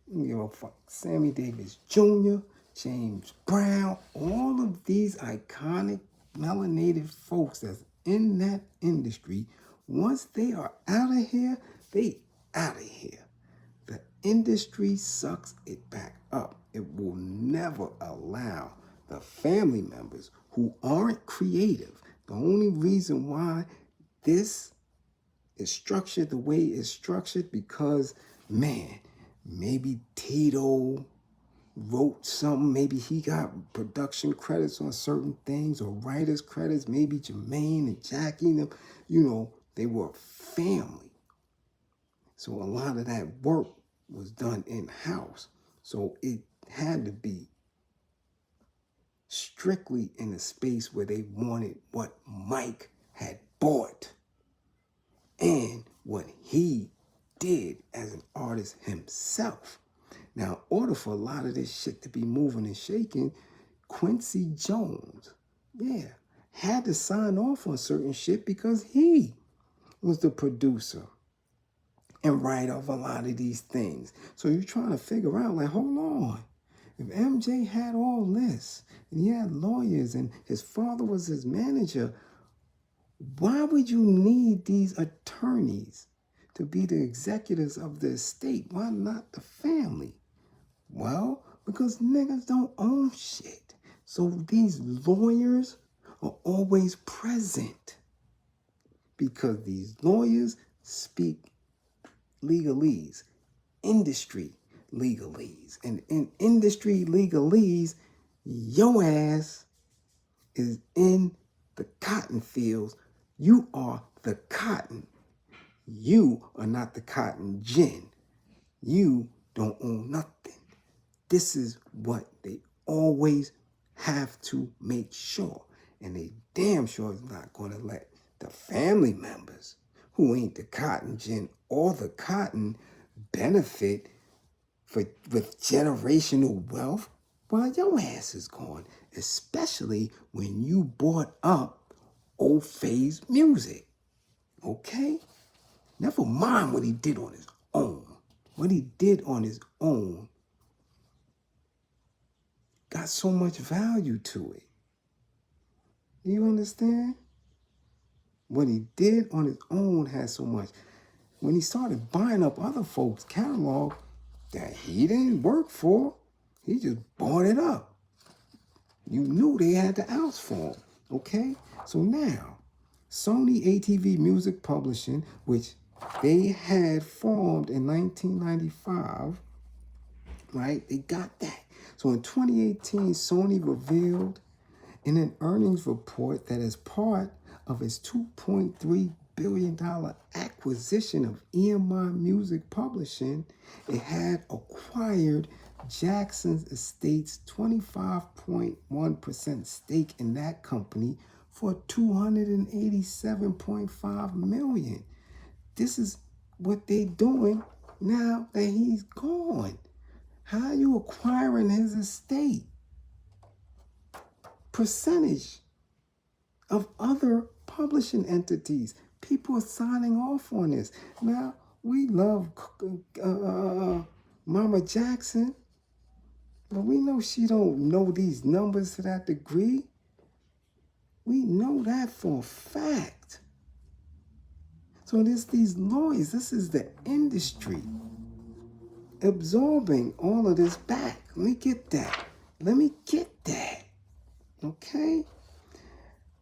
You don't give a fuck. Sammy Davis Jr., James Brown, all of these iconic melanated folks that's in that industry, once they are out of here, they out of here. The industry sucks it back up. It will never allow the family members who aren't creative. The only reason why this is structured the way it's structured because, man, maybe Tito wrote something. Maybe he got production credits on certain things or writer's credits. Maybe Jermaine and Jackie, them, they were a family. So a lot of that work was done in-house. So it had to be strictly in a space where they wanted what Mike had bought and what he did as an artist himself. Now, in order for a lot of this shit to be moving and shaking, Quincy Jones, had to sign off on certain shit because he was the producer and writer of a lot of these things. So you're trying to figure out, like, hold on. If MJ had all this, and he had lawyers, and his father was his manager, why would you need these attorneys to be the executors of the estate? Why not the family? Well, because niggas don't own shit. So these lawyers are always present because these lawyers speak legalese, industry legalese. And in industry legalese, your ass is in the cotton fields. You are the cotton. You are not the cotton gin. You don't own nothing. This is what they always have to make sure. And they damn sure is not going to let the family members who ain't the cotton gin or the cotton benefit with generational wealth while your ass is gone, especially when you bought up Ofays music. Okay? Never mind what he did on his own. What he did on his own got so much value to it. You understand? What he did on his own has so much. When he started buying up other folks' catalog that he didn't work for, he just bought it up. You knew they had the outs for him, okay? So now, Sony ATV Music Publishing, which they had formed in 1995, right? They got that. So in 2018, Sony revealed in an earnings report that as part of its $2.3 billion acquisition of EMI Music Publishing, it had acquired Jackson's estate's 25.1% stake in that company for $287.5 million. This is what they're doing now that he's gone. How are you acquiring his estate? Percentage of other publishing entities. People are signing off on this. Now, we love Mama Jackson, but we know she don't know these numbers to that degree. We know that for a fact. So there's these lawyers. This is the industry absorbing all of this back. Let me get that. Okay?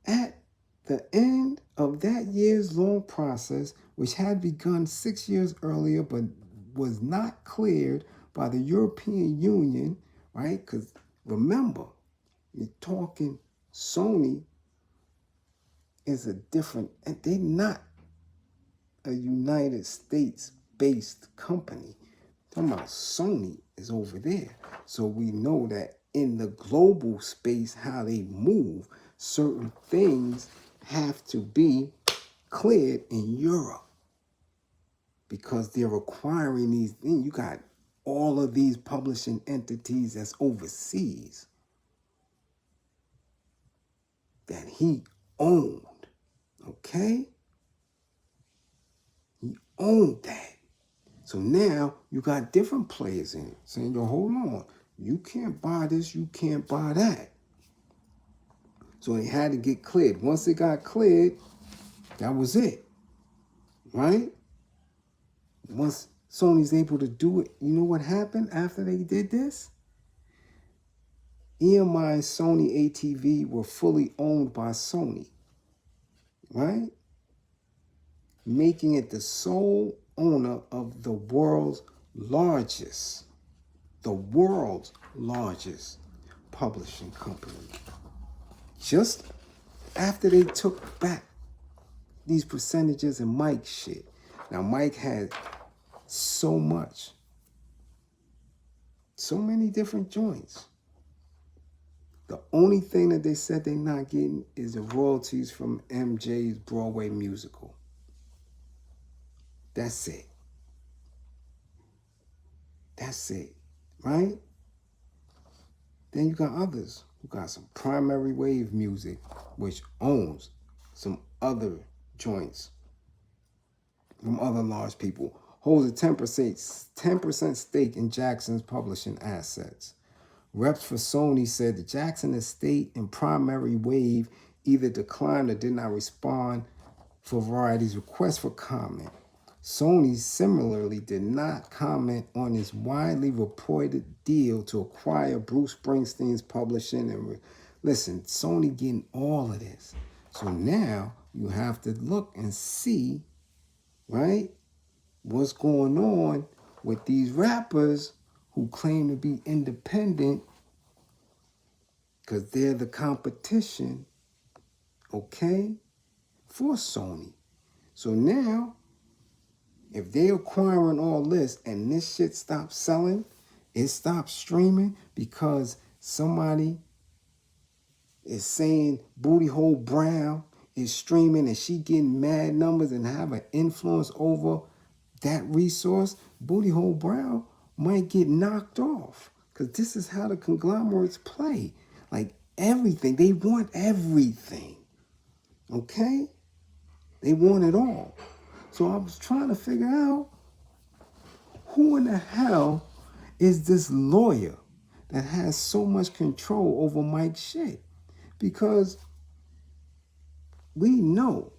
At the end of that year's long process, which had begun 6 years earlier but was not cleared by the European Union, right? Because remember, you're talking Sony is a different, and they're not a United States-based company. Talking about Sony is over there. So we know that in the global space, how they move, certain things have to be cleared in Europe because they're acquiring these things. You got all of these publishing entities that's overseas that he owned, okay? He owned that. So now you got different players in it saying, yo, hold on. You can't buy this, you can't buy that. So it had to get cleared. Once it got cleared, that was it, right? Once Sony's able to do it, you know what happened after they did this? EMI and Sony ATV were fully owned by Sony, right? Making it the sole owner of the world's largest publishing company. Just after they took back these percentages and Mike's shit. Now, Mike had so many different joints. The only thing that they said they're not getting is the royalties from MJ's Broadway musical. That's it. Right? Then you got others who got some primary wave music, which owns some other joints from other large people. Holds a 10% stake in Jackson's publishing assets. Reps for Sony said the Jackson estate and primary wave either declined or did not respond for Variety's request for comment. Sony similarly did not comment on its widely reported deal to acquire Bruce Springsteen's publishing. And listen, Sony getting all of this. So now you have to look and see, right, what's going on with these rappers who claim to be independent because they're the competition, okay, for Sony. So now, if they're acquiring all this and this shit stops selling, it stops streaming because somebody is saying Booty Hole Brown is streaming and she getting mad numbers and have an influence over that resource, Booty Hole Brown might get knocked off. Because this is how the conglomerates play. Like everything. They want everything. Okay? They want it all. So I was trying to figure out who in the hell is this lawyer that has so much control over Mike's shit? Because we know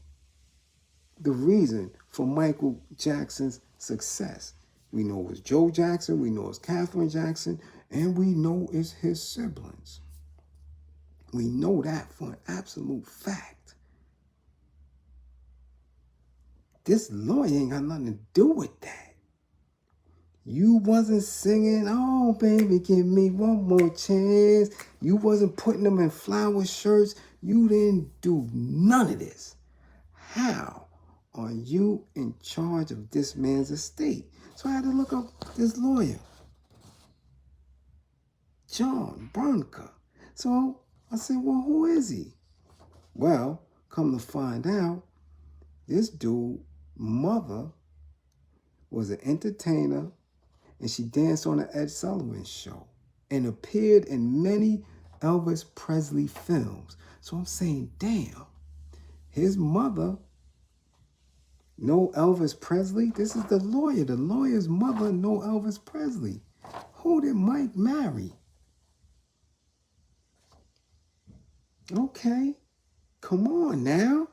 the reason for Michael Jackson's success. We know it's Joe Jackson, we know it's Catherine Jackson, and we know it's his siblings. We know that for an absolute fact. This lawyer ain't got nothing to do with that. You wasn't singing, oh baby, give me one more chance. You wasn't putting them in flower shirts. You didn't do none of this. How are you in charge of this man's estate? So I had to look up this lawyer, John Branca. So I said, well, who is he? Well, come to find out, this dude, mother, was an entertainer, and she danced on the Ed Sullivan Show and appeared in many Elvis Presley films. So I'm saying, damn, his mother know Elvis Presley? This is the lawyer. The lawyer's mother know Elvis Presley. Who did Mike marry? Okay, come on now.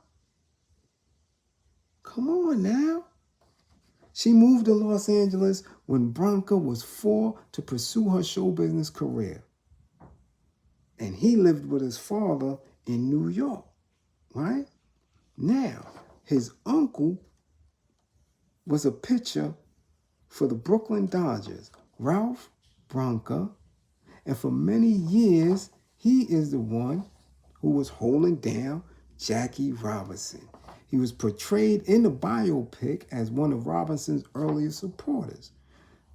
Come on now. She moved to Los Angeles when Branca was 4 to pursue her show business career. And he lived with his father in New York, right? Now, his uncle was a pitcher for the Brooklyn Dodgers, Ralph Branca, and for many years, he is the one who was holding down Jackie Robinson. He was portrayed in the biopic as one of Robinson's earliest supporters.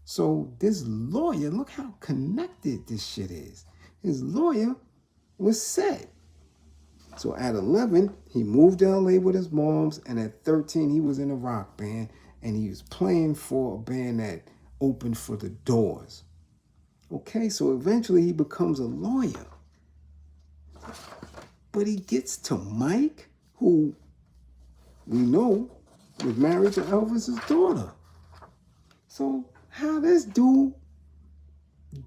So this lawyer, look how connected this shit is. His lawyer was set. So at 11, he moved to LA with his moms, and at 13, he was in a rock band, and he was playing for a band that opened for the Doors. Okay, so eventually he becomes a lawyer. But he gets to Mike, who we know was married to Elvis's daughter. So how this dude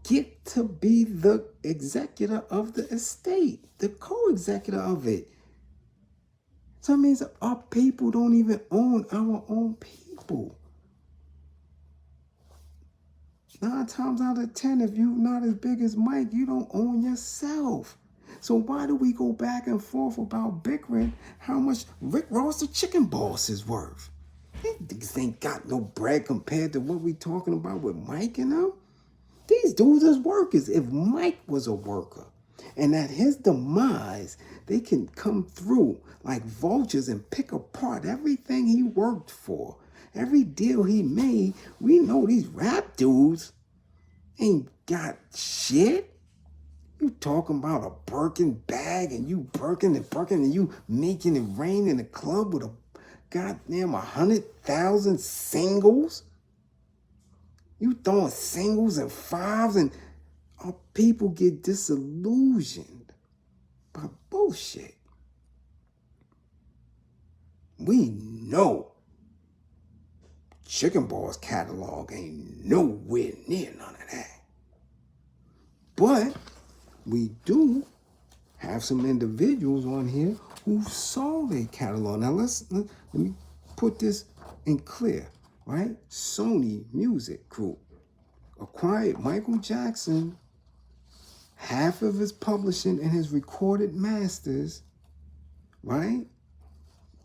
get to be the executor of the estate, the co-executor of it? So that means our people don't even own our own people. 9 times out of 10, if you're not as big as Mike, you don't own yourself. So why do we go back and forth about bickering how much Rick Ross the chicken boss is worth? These ain't got no bread compared to what we talking about with Mike and them. These dudes is workers. If Mike was a worker, and at his demise, they can come through like vultures and pick apart everything he worked for, every deal he made. We know these rap dudes ain't got shit. You talking about a Birkin bag and you Birkin and you making it rain in the club with a goddamn 100,000 singles? You throwing singles and fives, and our people get disillusioned by bullshit. We know Chicken Ball's catalog ain't nowhere near none of that. But we do have some individuals on here who sold their catalog. Now let me put this in clear. right? Sony Music Group acquired Michael Jackson, half of his publishing and his recorded masters, right?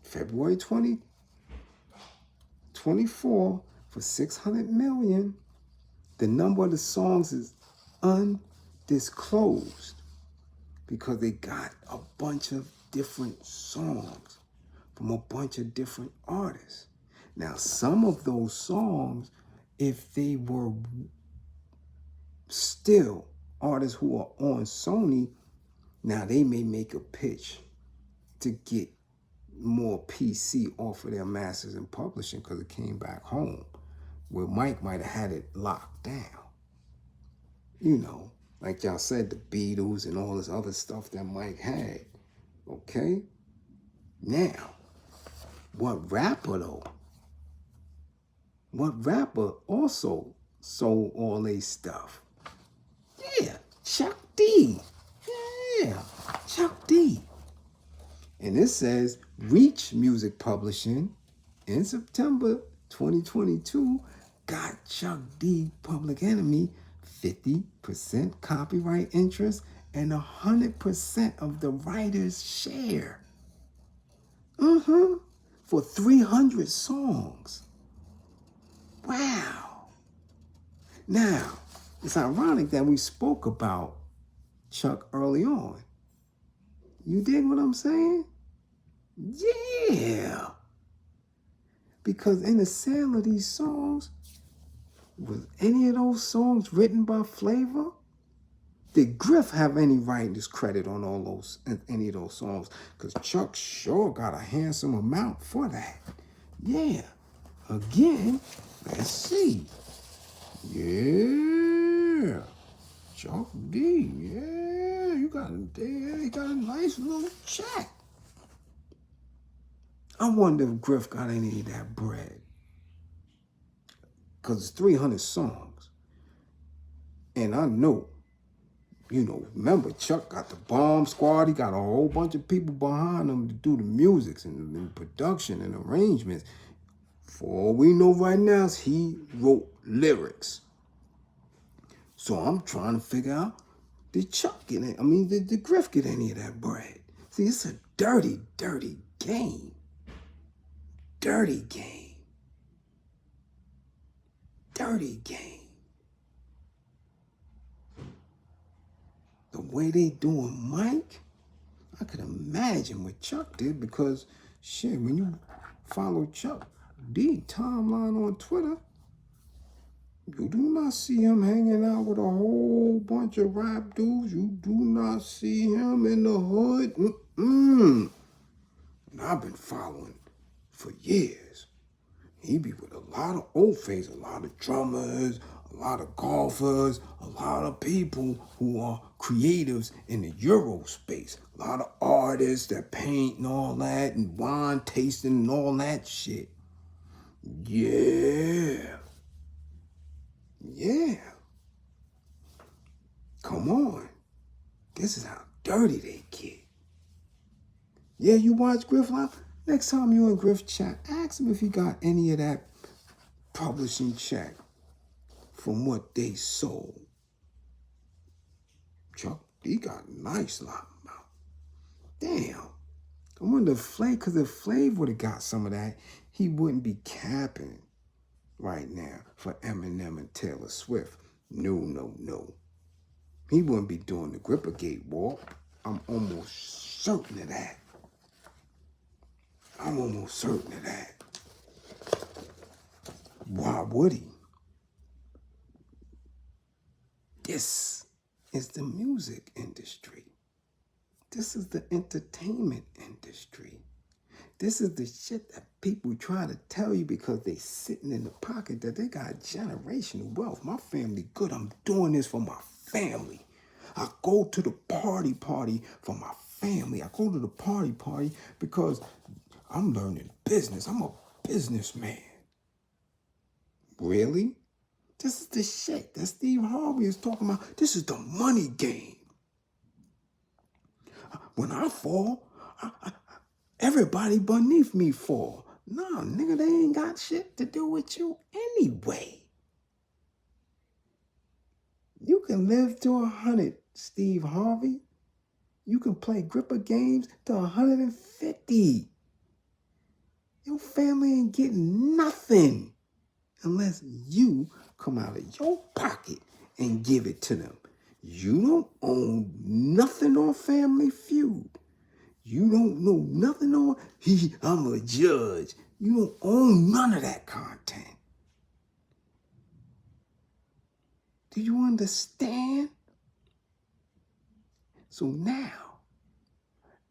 February 2024 for $600 million. The number of the songs is undisclosed because they got a bunch of different songs from a bunch of different artists. Now, some of those songs, if they were still artists who are on Sony, now they may make a pitch to get more PC off of their masters and publishing because it came back home, where Mike might have had it locked down. You know, like y'all said, the Beatles and all this other stuff that Mike had. Okay? Now, what rapper though? What rapper also sold all their stuff? Yeah, Chuck D. Yeah, Chuck D. And it says Reach Music Publishing in September 2022 got Chuck D, Public Enemy, 50% copyright interest and 100% of the writer's share. For 300 songs. Wow. Now, it's ironic that we spoke about Chuck early on. You dig what I'm saying? Yeah. Because in the sale of these songs, was any of those songs written by Flavor? Did Griff have any writer's credit on any of those songs? Because Chuck sure got a handsome amount for that. Yeah. Again, let's see. Yeah. Chuck D. Yeah. You got a nice little check. I wonder if Griff got any of that bread. Because it's 300 songs. And I know, remember Chuck got the bomb squad. He got a whole bunch of people behind him to do the music and the production and arrangements. For all we know right now, he wrote lyrics. So I'm trying to figure out, did Chuck get any? Did Griff get any of that bread? See, it's a dirty, dirty game. Dirty game. Dirty game. The way they doing Mike, I could imagine what Chuck did because, shit, when you follow Chuck D timeline on Twitter, you do not see him hanging out with a whole bunch of rap dudes. You do not see him in the hood. And I've been following for years. He be with a lot of Ofays, a lot of drummers, a lot of golfers, a lot of people who are creatives in the Euro space. A lot of artists that paint and all that, and wine tasting and all that shit. Yeah. Yeah. Come on. This is how dirty they get. Yeah, you watch Griff Live? Next time you and Griff chat, ask him if he got any of that publishing check from what they sold. Chuck, he got a nice lot amount. Damn. I wonder if Flav, because if Flav would have got some of that, he wouldn't be capping right now for Eminem and Taylor Swift. No. He wouldn't be doing the Grippergate walk. I'm almost certain of that. Why would he? This is the music industry. This is the entertainment industry. This is the shit that people try to tell you because they sitting in the pocket that they got generational wealth. My family good. I'm doing this for my family. I go to the party for my family. I go to the party because I'm learning business. I'm a businessman. Really? This is the shit that Steve Harvey is talking about. This is the money game. When I fall, everybody beneath me fall. No, nigga, they ain't got shit to do with you anyway. You can live to 100, Steve Harvey. You can play gripper games to 150. Your family ain't getting nothing unless you come out of your pocket and give it to them. You don't own nothing on Family Feud. You don't know nothing on I'm a judge. You don't own none of that content. Do you understand? So now,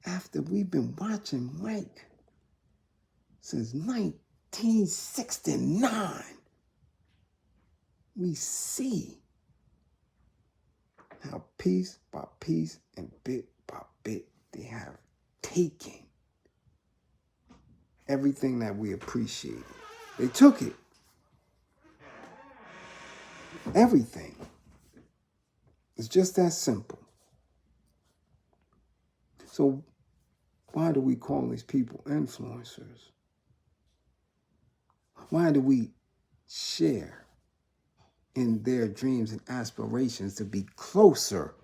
after we've been watching Mike since 1969, we see how piece by piece and bit by bit they have taken everything that we appreciated. They took it. Everything. It's just that simple. So why do we call these people influencers? Why do we share in their dreams and aspirations to be closer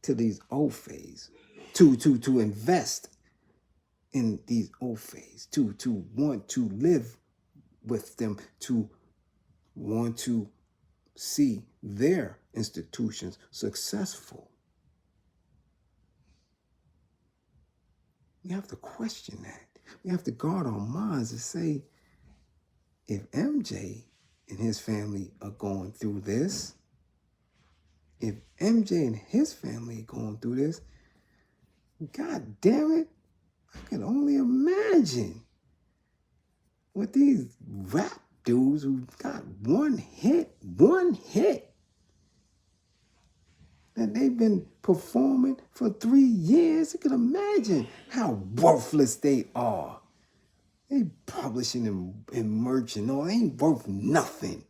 to these Ofays, to invest in these Ofays, to want to live with them, to want to see their institutions successful? We have to question that. We have to guard our minds and say, if MJ and his family are going through this, if MJ and his family are going through this, God damn it, I can only imagine what these rap dudes who got one hit, that they've been performing for 3 years. You can imagine how worthless they are. They publishing and merch and all. They ain't worth nothing.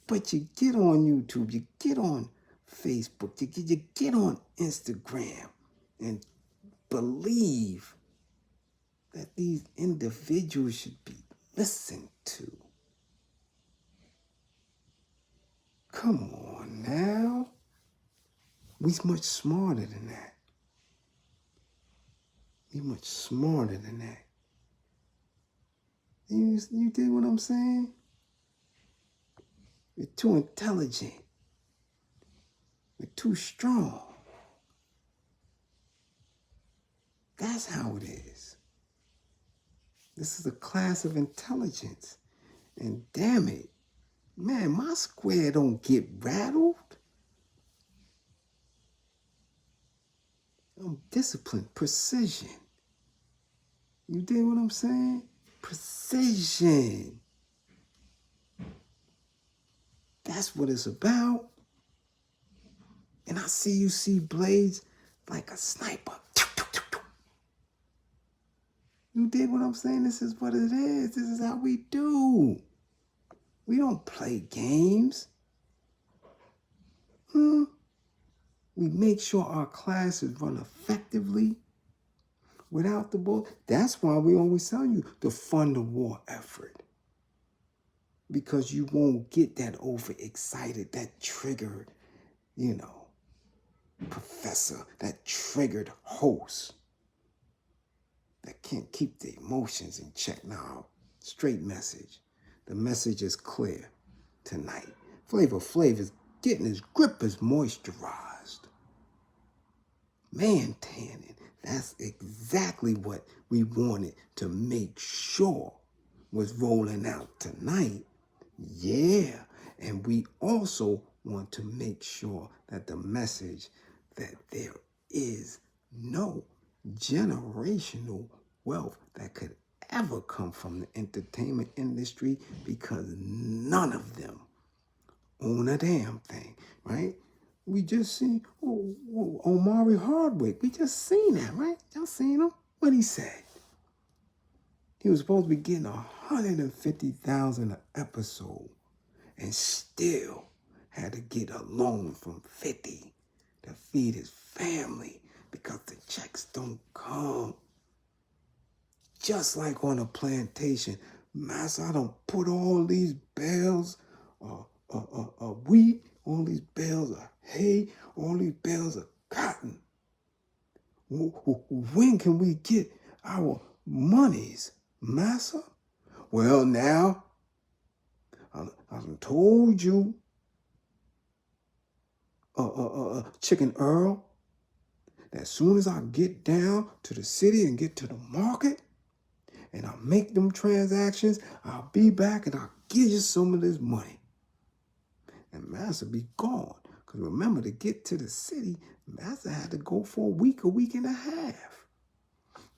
But you get on YouTube, you get on Facebook, you get on Instagram and believe that these individuals should be listened to. Come on now. We're much smarter than that. We're much smarter than that. You dig what I'm saying? We're too intelligent. We're too strong. That's how it is. This is a class of intelligence. And damn it, man, my square don't get rattled. I'm disciplined, precision. You dig what I'm saying? Precision. That's what it's about. And I see you see Bliz like a sniper. You dig what I'm saying? This is what it is. This is how we do. We don't play games. We make sure our classes run effectively without the bull. That's why we always tell you to fund the war effort. Because you won't get that overexcited, that triggered, professor, that triggered host that can't keep the emotions in check. Now, straight message. The message is clear tonight. Flavor Flav is getting his grippers moisturized. Man tanning. That's exactly what we wanted to make sure was rolling out tonight. Yeah. And we also want to make sure that the message that there is no generational wealth that could ever come from the entertainment industry, because none of them own a damn thing, right? We just seen Omari Hardwick. We just seen that, right? Y'all seen him? What he said? He was supposed to be getting $150,000 an episode, and still had to get a loan from 50 to feed his family. because the checks don't come. Just like on a plantation, Master, I don't put all these bales of wheat, all these bales of hay, all these bales of cotton. When can we get our monies, Master? Well, now, I told you, Chicken Earl, that as soon as I get down to the city and get to the market, and I make them transactions, I'll be back and I'll give you some of this money. And Master be gone. Because remember, to get to the city, Master had to go for a week and a half.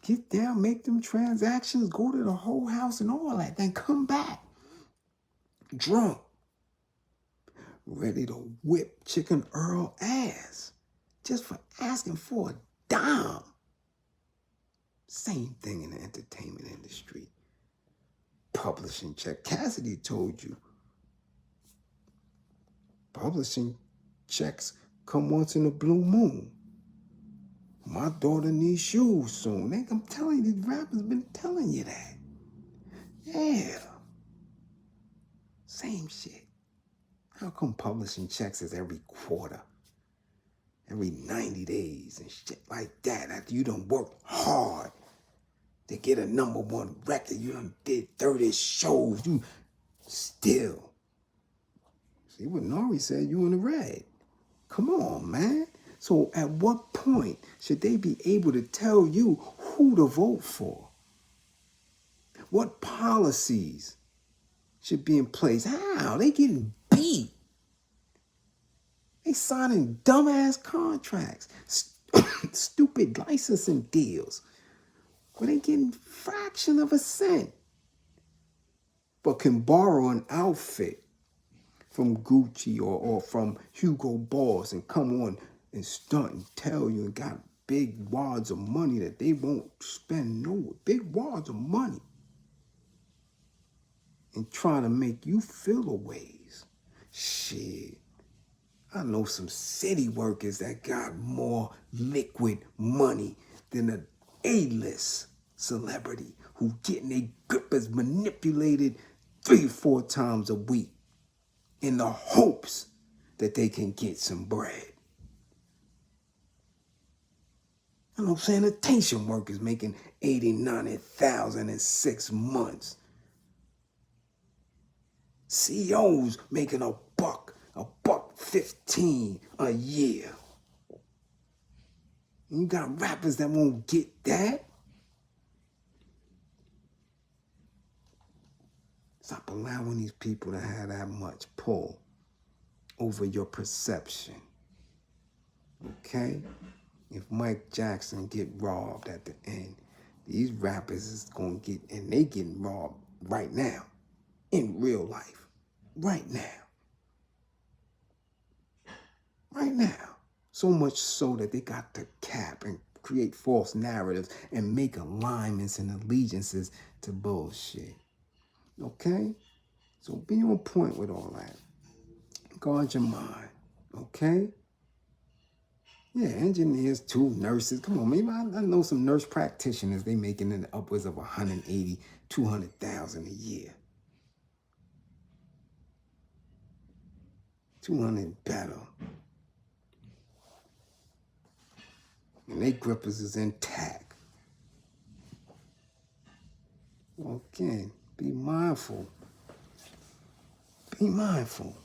Get down, make them transactions, go to the whole house and all that, then come back drunk, ready to whip Chicken Earl ass just for asking for a dime. Same thing in the entertainment industry. Publishing check. Cassidy told you. Publishing checks come once in a blue moon. My daughter needs shoes soon. I'm telling you, these rappers been telling you that. Yeah. Same shit. How come publishing checks is every quarter? Every 90 days and shit like that after you done worked hard to get a #1 record. You done did 30 shows. You still. See what Nori said, you in the red. Come on, man. So at what point should they be able to tell you who to vote for? What policies should be in place? How? They getting beat. They signing dumbass contracts. Stupid licensing deals. Where they getting fraction of a cent. But can borrow an outfit from Gucci or from Hugo Boss and come on and stunt and tell you and got big wads of money that they won't spend. No, big wads of money. And trying to make you feel a ways. Shit. I know some city workers that got more liquid money than an A-list celebrity who getting their grippers manipulated 3 or 4 times a week in the hopes that they can get some bread. I know sanitation workers making $80,000, $90,000 in 6 months. CEOs making $1.15 a year. You got rappers that won't get that. Stop allowing these people to have that much pull over your perception. Okay? If Mike Jackson get robbed at the end, these rappers is gonna get, and they getting robbed right now, in real life, right now. Right now. So much so that they got to cap and create false narratives and make alignments and allegiances to bullshit. Okay? So be on point with all that. Guard your mind. Okay? Yeah, engineers, too, nurses. Come on, maybe I know some nurse practitioners. They making in the upwards of 180, 200,000 a year. 200 better. And they grippers is intact. Again, be mindful. Be mindful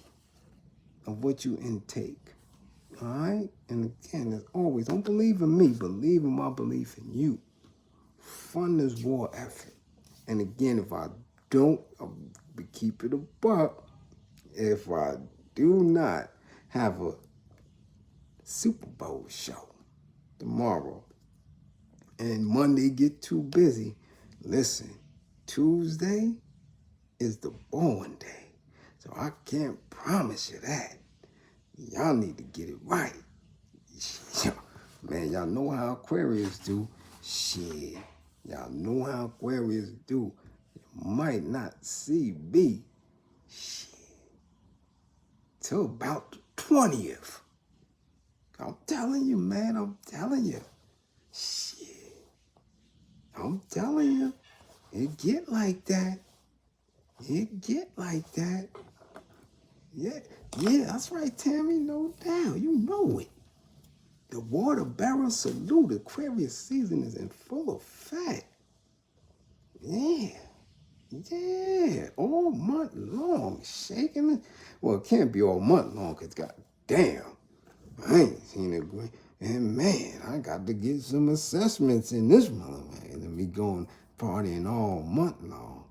of what you intake. All right? And again, as always, don't believe in me. Believe in my belief in you. Fund this war effort. And again, if I don't, I'll keep it a buck. If I do not have a Super Bowl show tomorrow and Monday get too busy, listen, Tuesday is the born day. So I can't promise you that. Y'all need to get it right. Man, y'all know how Aquarius do. Shit. Y'all know how Aquarius do. You might not see me. Shit. Till about the 20th. I'm telling you, man. I'm telling you. Shit. I'm telling you, it get like that. It get like that. Yeah, that's right, Tammy, no doubt. You know it. The water barrel salute, Aquarius season is in full effect. Yeah. Yeah, all month long, shaking it. Well, it can't be all month long, because goddamn, I ain't seen it. And man, I got to get some assessments in this month, man. And me going partying all month long.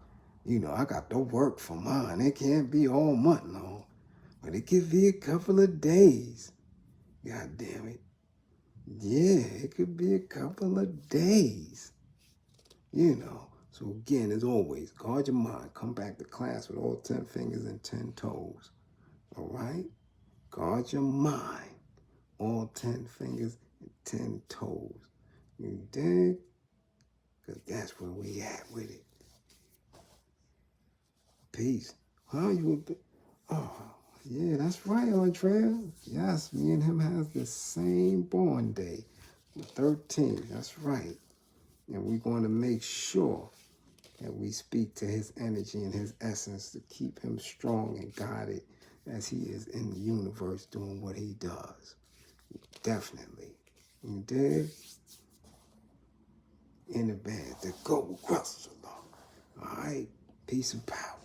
You know, I got to work for mine. It can't be all month long, but it could be a couple of days. God damn it. Yeah, it could be a couple of days. You know. So again, as always, guard your mind. Come back to class with all 10 fingers and 10 toes. All right? Guard your mind. All 10 fingers and 10 toes. You dig? Because that's where we at with it. Peace. How you? Oh, yeah, that's right, Andrea. Yes, me and him has the same born day. 13. That's right. And we're going to make sure that we speak to his energy and his essence to keep him strong and guided as he is in the universe doing what he does. Definitely. You dig? In the bed, the go across the law. All right? Peace and power.